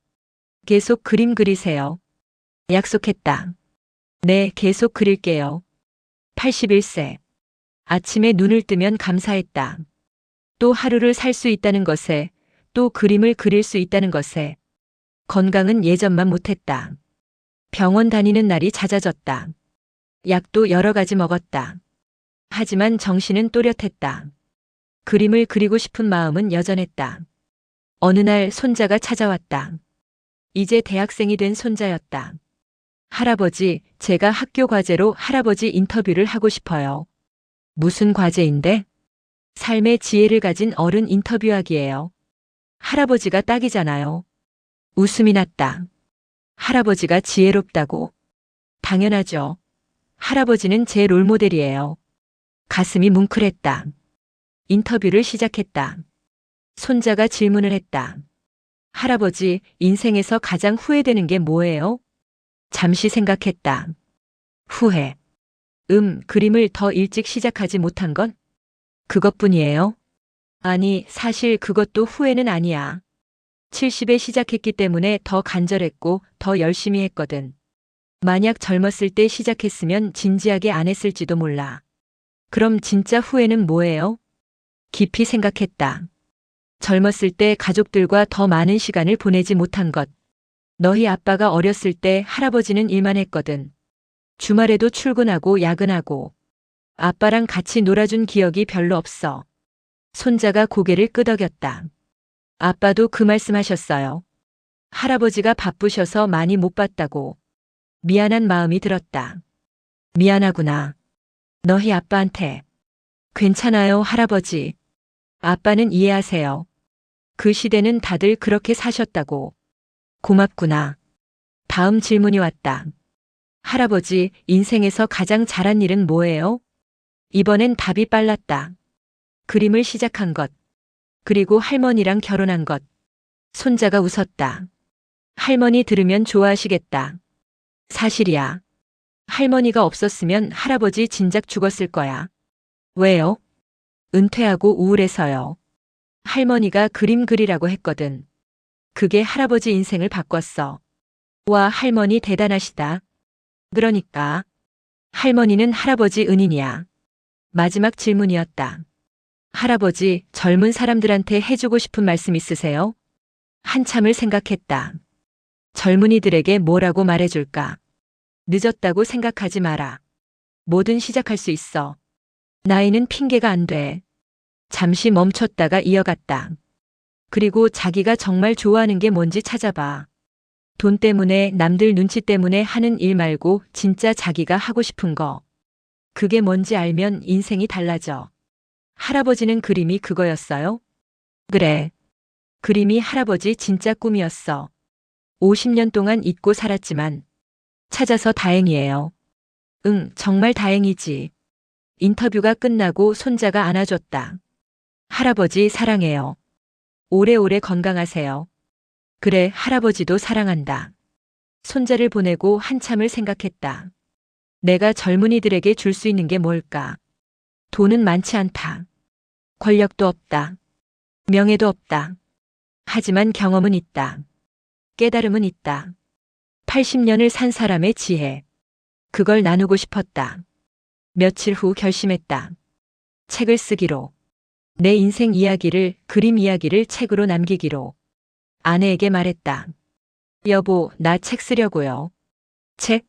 계속 그림 그리세요. 약속했다. 네, 계속 그릴게요. 81세. 아침에 눈을 뜨면 감사했다. 또 하루를 살 수 있다는 것에, 또 그림을 그릴 수 있다는 것에. 건강은 예전만 못했다. 병원 다니는 날이 잦아졌다. 약도 여러 가지 먹었다. 하지만 정신은 또렷했다. 그림을 그리고 싶은 마음은 여전했다. 어느 날 손자가 찾아왔다. 이제 대학생이 된 손자였다. 할아버지, 제가 학교 과제로 할아버지 인터뷰를 하고 싶어요. 무슨 과제인데? 삶의 지혜를 가진 어른 인터뷰하기예요. 할아버지가 딱이잖아요. 웃음이 났다. 할아버지가 지혜롭다고. 당연하죠. 할아버지는 제 롤모델이에요. 가슴이 뭉클했다. 인터뷰를 시작했다. 손자가 질문을 했다. 할아버지, 인생에서 가장 후회되는 게 뭐예요? 잠시 생각했다. 후회. 그림을 더 일찍 시작하지 못한 건? 그것뿐이에요. 아니, 사실 그것도 후회는 아니야. 70에 시작했기 때문에 더 간절했고 더 열심히 했거든. 만약 젊었을 때 시작했으면 진지하게 안 했을지도 몰라. 그럼 진짜 후회는 뭐예요? 깊이 생각했다. 젊었을 때 가족들과 더 많은 시간을 보내지 못한 것. 너희 아빠가 어렸을 때 할아버지는 일만 했거든. 주말에도 출근하고 야근하고. 아빠랑 같이 놀아준 기억이 별로 없어. 손자가 고개를 끄덕였다. 아빠도 그 말씀하셨어요. 할아버지가 바쁘셔서 많이 못 봤다고. 미안한 마음이 들었다. 미안하구나. 너희 아빠한테. 괜찮아요, 할아버지. 아빠는 이해하세요. 그 시대는 다들 그렇게 사셨다고. 고맙구나. 다음 질문이 왔다. 할아버지, 인생에서 가장 잘한 일은 뭐예요? 이번엔 답이 빨랐다. 그림을 시작한 것. 그리고 할머니랑 결혼한 것. 손자가 웃었다. 할머니 들으면 좋아하시겠다. 사실이야. 할머니가 없었으면 할아버지 진작 죽었을 거야. 왜요? 은퇴하고 우울해서요. 할머니가 그림 그리라고 했거든. 그게 할아버지 인생을 바꿨어. 와, 할머니 대단하시다. 그러니까. 할머니는 할아버지 은인이야. 마지막 질문이었다. 할아버지, 젊은 사람들한테 해주고 싶은 말씀 있으세요? 한참을 생각했다. 젊은이들에게 뭐라고 말해줄까? 늦었다고 생각하지 마라. 뭐든 시작할 수 있어. 나이는 핑계가 안 돼. 잠시 멈췄다가 이어갔다. 그리고 자기가 정말 좋아하는 게 뭔지 찾아봐. 돈 때문에, 남들 눈치 때문에 하는 일 말고 진짜 자기가 하고 싶은 거. 그게 뭔지 알면 인생이 달라져. 할아버지는 그림이 그거였어요? 그래. 그림이 할아버지 진짜 꿈이었어. 50년 동안 잊고 살았지만 찾아서 다행이에요. 응, 정말 다행이지. 인터뷰가 끝나고 손자가 안아줬다. 할아버지 사랑해요. 오래오래 건강하세요. 그래, 할아버지도 사랑한다. 손자를 보내고 한참을 생각했다. 내가 젊은이들에게 줄 수 있는 게 뭘까? 돈은 많지 않다. 권력도 없다. 명예도 없다. 하지만 경험은 있다. 깨달음은 있다. 80년을 산 사람의 지혜. 그걸 나누고 싶었다. 며칠 후 결심했다. 책을 쓰기로. 내 인생 이야기를, 그림 이야기를 책으로 남기기로. 아내에게 말했다. 여보, 나 책 쓰려고요. 책?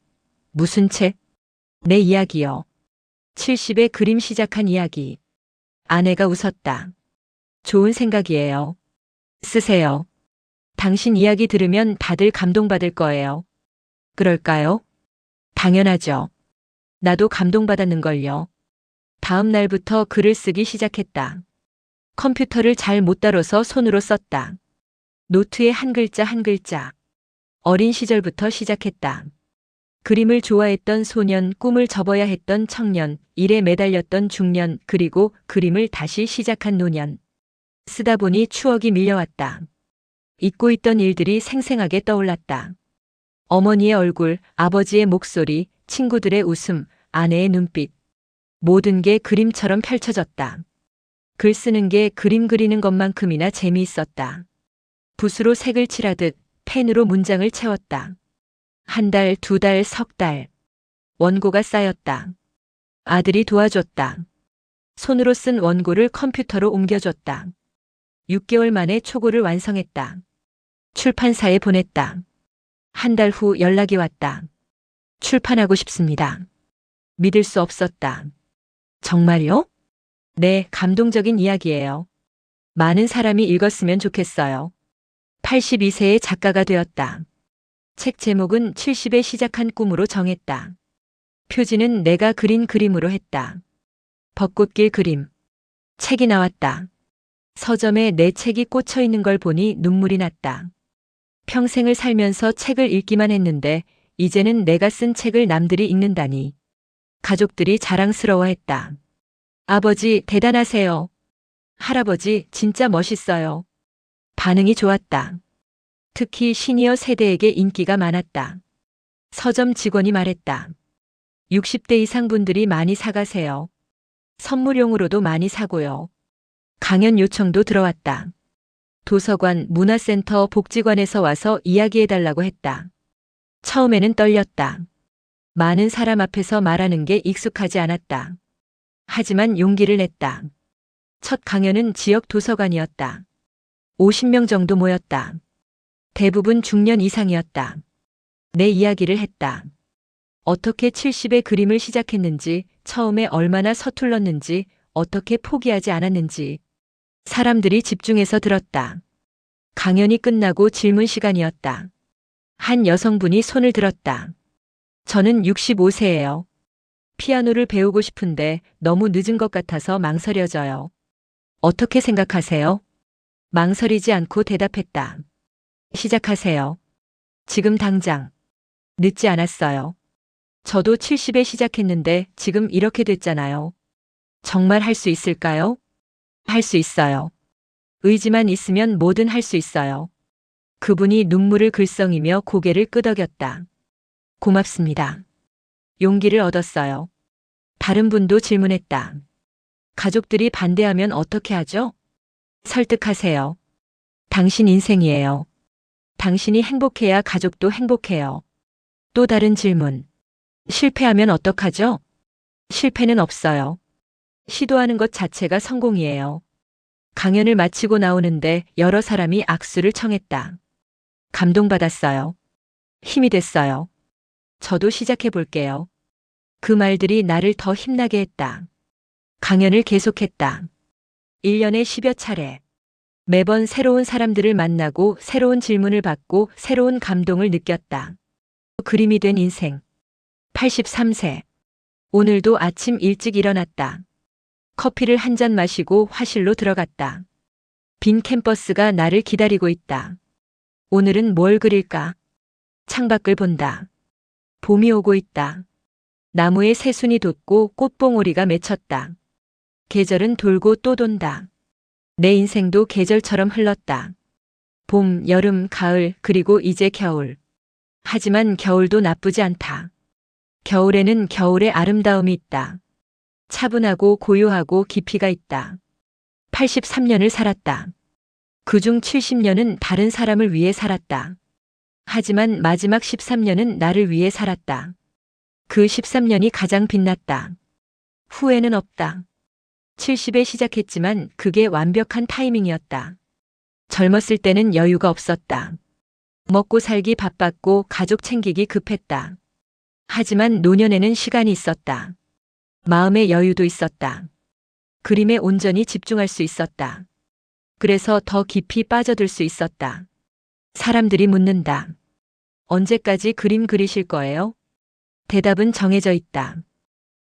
무슨 책? 내 이야기요. 70에 그림 시작한 이야기. 아내가 웃었다. 좋은 생각이에요. 쓰세요. 당신 이야기 들으면 다들 감동받을 거예요. 그럴까요? 당연하죠. 나도 감동받았는걸요. 다음 날부터 글을 쓰기 시작했다. 컴퓨터를 잘 못 다뤄서 손으로 썼다. 노트에 한 글자 한 글자. 어린 시절부터 시작했다. 그림을 좋아했던 소년, 꿈을 접어야 했던 청년, 일에 매달렸던 중년, 그리고 그림을 다시 시작한 노년. 쓰다 보니 추억이 밀려왔다. 잊고 있던 일들이 생생하게 떠올랐다. 어머니의 얼굴, 아버지의 목소리, 친구들의 웃음, 아내의 눈빛. 모든 게 그림처럼 펼쳐졌다. 글 쓰는 게 그림 그리는 것만큼이나 재미있었다. 붓으로 색을 칠하듯 펜으로 문장을 채웠다. 한 달, 두 달, 석 달. 원고가 쌓였다. 아들이 도와줬다. 손으로 쓴 원고를 컴퓨터로 옮겨줬다. 6개월 만에 초고를 완성했다. 출판사에 보냈다. 한 달 후 연락이 왔다. 출판하고 싶습니다. 믿을 수 없었다. 정말요? 네, 감동적인 이야기예요. 많은 사람이 읽었으면 좋겠어요. 82세의 작가가 되었다. 책 제목은 70에 시작한 꿈으로 정했다. 표지는 내가 그린 그림으로 했다. 벚꽃길 그림. 책이 나왔다. 서점에 내 책이 꽂혀 있는 걸 보니 눈물이 났다. 평생을 살면서 책을 읽기만 했는데 이제는 내가 쓴 책을 남들이 읽는다니. 가족들이 자랑스러워했다. 아버지 대단하세요. 할아버지 진짜 멋있어요. 반응이 좋았다. 특히 시니어 세대에게 인기가 많았다. 서점 직원이 말했다. 60대 이상 분들이 많이 사가세요. 선물용으로도 많이 사고요. 강연 요청도 들어왔다. 도서관, 문화센터, 복지관에서 와서 이야기해달라고 했다. 처음에는 떨렸다. 많은 사람 앞에서 말하는 게 익숙하지 않았다. 하지만 용기를 냈다. 첫 강연은 지역 도서관이었다. 50명 정도 모였다. 대부분 중년 이상이었다. 내 이야기를 했다. 어떻게 70의 그림을 시작했는지, 처음에 얼마나 서툴렀는지, 어떻게 포기하지 않았는지. 사람들이 집중해서 들었다. 강연이 끝나고 질문 시간이었다. 한 여성분이 손을 들었다. 저는 65세예요. 피아노를 배우고 싶은데 너무 늦은 것 같아서 망설여져요. 어떻게 생각하세요? 망설이지 않고 대답했다. 시작하세요. 지금 당장. 늦지 않았어요. 저도 70에 시작했는데 지금 이렇게 됐잖아요. 정말 할 수 있을까요? 할 수 있어요. 의지만 있으면 뭐든 할 수 있어요. 그분이 눈물을 글썽이며 고개를 끄덕였다. 고맙습니다. 용기를 얻었어요. 다른 분도 질문했다. 가족들이 반대하면 어떻게 하죠? 설득하세요. 당신 인생이에요. 당신이 행복해야 가족도 행복해요. 또 다른 질문. 실패하면 어떡하죠? 실패는 없어요. 시도하는 것 자체가 성공이에요. 강연을 마치고 나오는데 여러 사람이 악수를 청했다. 감동받았어요. 힘이 됐어요. 저도 시작해 볼게요. 그 말들이 나를 더 힘나게 했다. 강연을 계속했다. 1년에 10여 차례. 매번 새로운 사람들을 만나고 새로운 질문을 받고 새로운 감동을 느꼈다. 그림이 된 인생. 83세. 오늘도 아침 일찍 일어났다. 커피를 한 잔 마시고 화실로 들어갔다. 빈 캔버스가 나를 기다리고 있다. 오늘은 뭘 그릴까? 창밖을 본다. 봄이 오고 있다. 나무에 새순이 돋고 꽃봉오리가 맺혔다. 계절은 돌고 또 돈다. 내 인생도 계절처럼 흘렀다. 봄, 여름, 가을, 그리고 이제 겨울. 하지만 겨울도 나쁘지 않다. 겨울에는 겨울의 아름다움이 있다. 차분하고 고요하고 깊이가 있다. 83년을 살았다. 그중 70년은 다른 사람을 위해 살았다. 하지만 마지막 13년은 나를 위해 살았다. 그 13년이 가장 빛났다. 후회는 없다. 70에 시작했지만 그게 완벽한 타이밍이었다. 젊었을 때는 여유가 없었다. 먹고 살기 바빴고 가족 챙기기 급했다. 하지만 노년에는 시간이 있었다. 마음의 여유도 있었다. 그림에 온전히 집중할 수 있었다. 그래서 더 깊이 빠져들 수 있었다. 사람들이 묻는다. 언제까지 그림 그리실 거예요? 대답은 정해져 있다.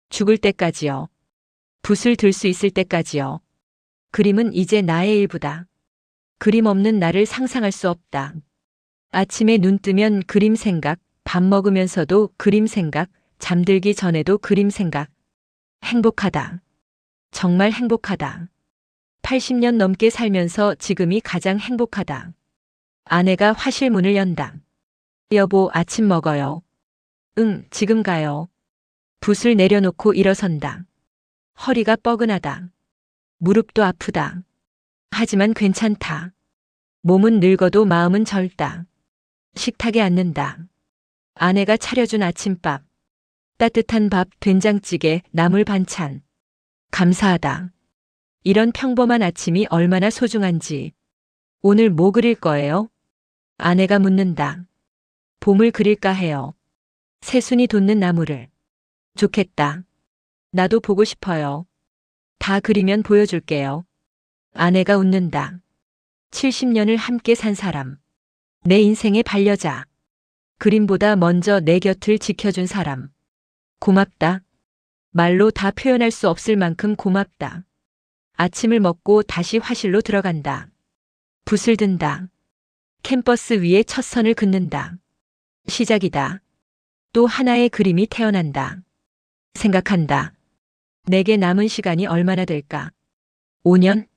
죽을 때까지요. 붓을 들 수 있을 때까지요. 그림은 이제 나의 일부다. 그림 없는 나를 상상할 수 없다. 아침에 눈 뜨면 그림 생각, 밥 먹으면서도 그림 생각, 잠들기 전에도 그림 생각. 행복하다. 정말 행복하다. 80년 넘게 살면서 지금이 가장 행복하다. 아내가 화실 문을 연다. 여보, 아침 먹어요. 응, 지금 가요. 붓을 내려놓고 일어선다. 허리가 뻐근하다. 무릎도 아프다. 하지만 괜찮다. 몸은 늙어도 마음은 젊다. 식탁에 앉는다. 아내가 차려준 아침밥. 따뜻한 밥, 된장찌개, 나물 반찬. 감사하다. 이런 평범한 아침이 얼마나 소중한지. 오늘 뭐 그릴 거예요? 아내가 묻는다. 봄을 그릴까 해요. 새순이 돋는 나무를. 좋겠다. 나도 보고 싶어요. 다 그리면 보여줄게요. 아내가 웃는다. 70년을 함께 산 사람. 내 인생의 반려자. 그림보다 먼저 내 곁을 지켜준 사람. 고맙다. 말로 다 표현할 수 없을 만큼 고맙다. 아침을 먹고 다시 화실로 들어간다. 붓을 든다. 캔버스 위에 첫 선을 긋는다. 시작이다. 또 하나의 그림이 태어난다. 생각한다. 내게 남은 시간이 얼마나 될까? 5년?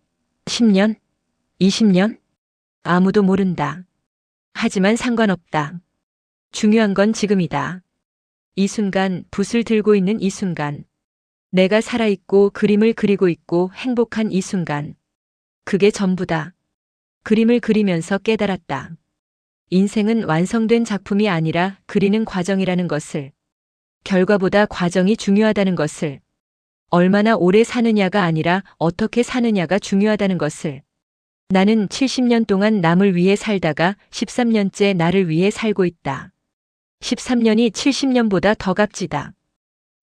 10년? 20년? 아무도 모른다. 하지만 상관없다. 중요한 건 지금이다. 이 순간, 붓을 들고 있는 이 순간. 내가 살아있고 그림을 그리고 있고 행복한 이 순간. 그게 전부다. 그림을 그리면서 깨달았다. 인생은 완성된 작품이 아니라 그리는 과정이라는 것을. 결과보다 과정이 중요하다는 것을. 얼마나 오래 사느냐가 아니라 어떻게 사느냐가 중요하다는 것을. 나는 70년 동안 남을 위해 살다가 13년째 나를 위해 살고 있다. 13년이 70년보다 더 값지다.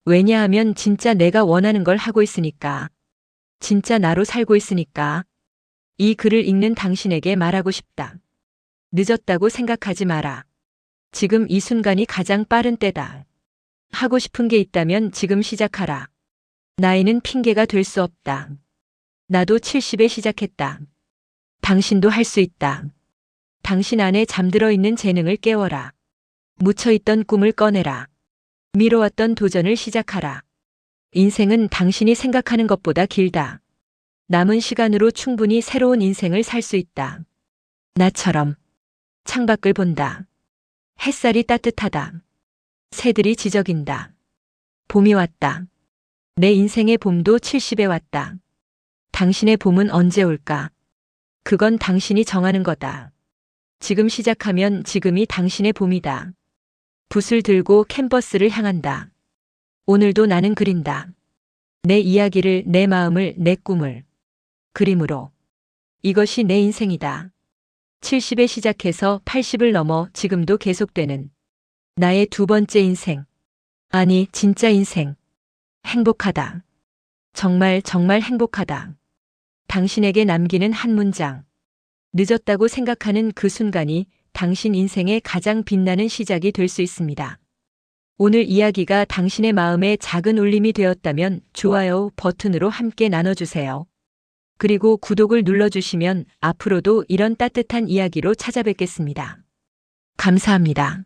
왜냐하면 진짜 내가 원하는 걸 하고 있으니까. 진짜 나로 살고 있으니까. 이 글을 읽는 당신에게 말하고 싶다. 늦었다고 생각하지 마라. 지금 이 순간이 가장 빠른 때다. 하고 싶은 게 있다면 지금 시작하라. 나이는 핑계가 될 수 없다. 나도 70에 시작했다. 당신도 할 수 있다. 당신 안에 잠들어 있는 재능을 깨워라. 묻혀있던 꿈을 꺼내라. 미뤄왔던 도전을 시작하라. 인생은 당신이 생각하는 것보다 길다. 남은 시간으로 충분히 새로운 인생을 살 수 있다. 나처럼. 창밖을 본다. 햇살이 따뜻하다. 새들이 지저긴다. 봄이 왔다. 내 인생의 봄도 70에 왔다. 당신의 봄은 언제 올까? 그건 당신이 정하는 거다. 지금 시작하면 지금이 당신의 봄이다. 붓을 들고 캔버스를 향한다. 오늘도 나는 그린다. 내 이야기를, 내 마음을, 내 꿈을. 그림으로. 이것이 내 인생이다. 70에 시작해서 80을 넘어 지금도 계속되는 나의 두 번째 인생. 아니, 진짜 인생. 행복하다. 정말 정말 행복하다. 당신에게 남기는 한 문장. 늦었다고 생각하는 그 순간이 당신 인생의 가장 빛나는 시작이 될 수 있습니다. 오늘 이야기가 당신의 마음에 작은 울림이 되었다면 좋아요 버튼으로 함께 나눠주세요. 그리고 구독을 눌러주시면 앞으로도 이런 따뜻한 이야기로 찾아뵙겠습니다. 감사합니다.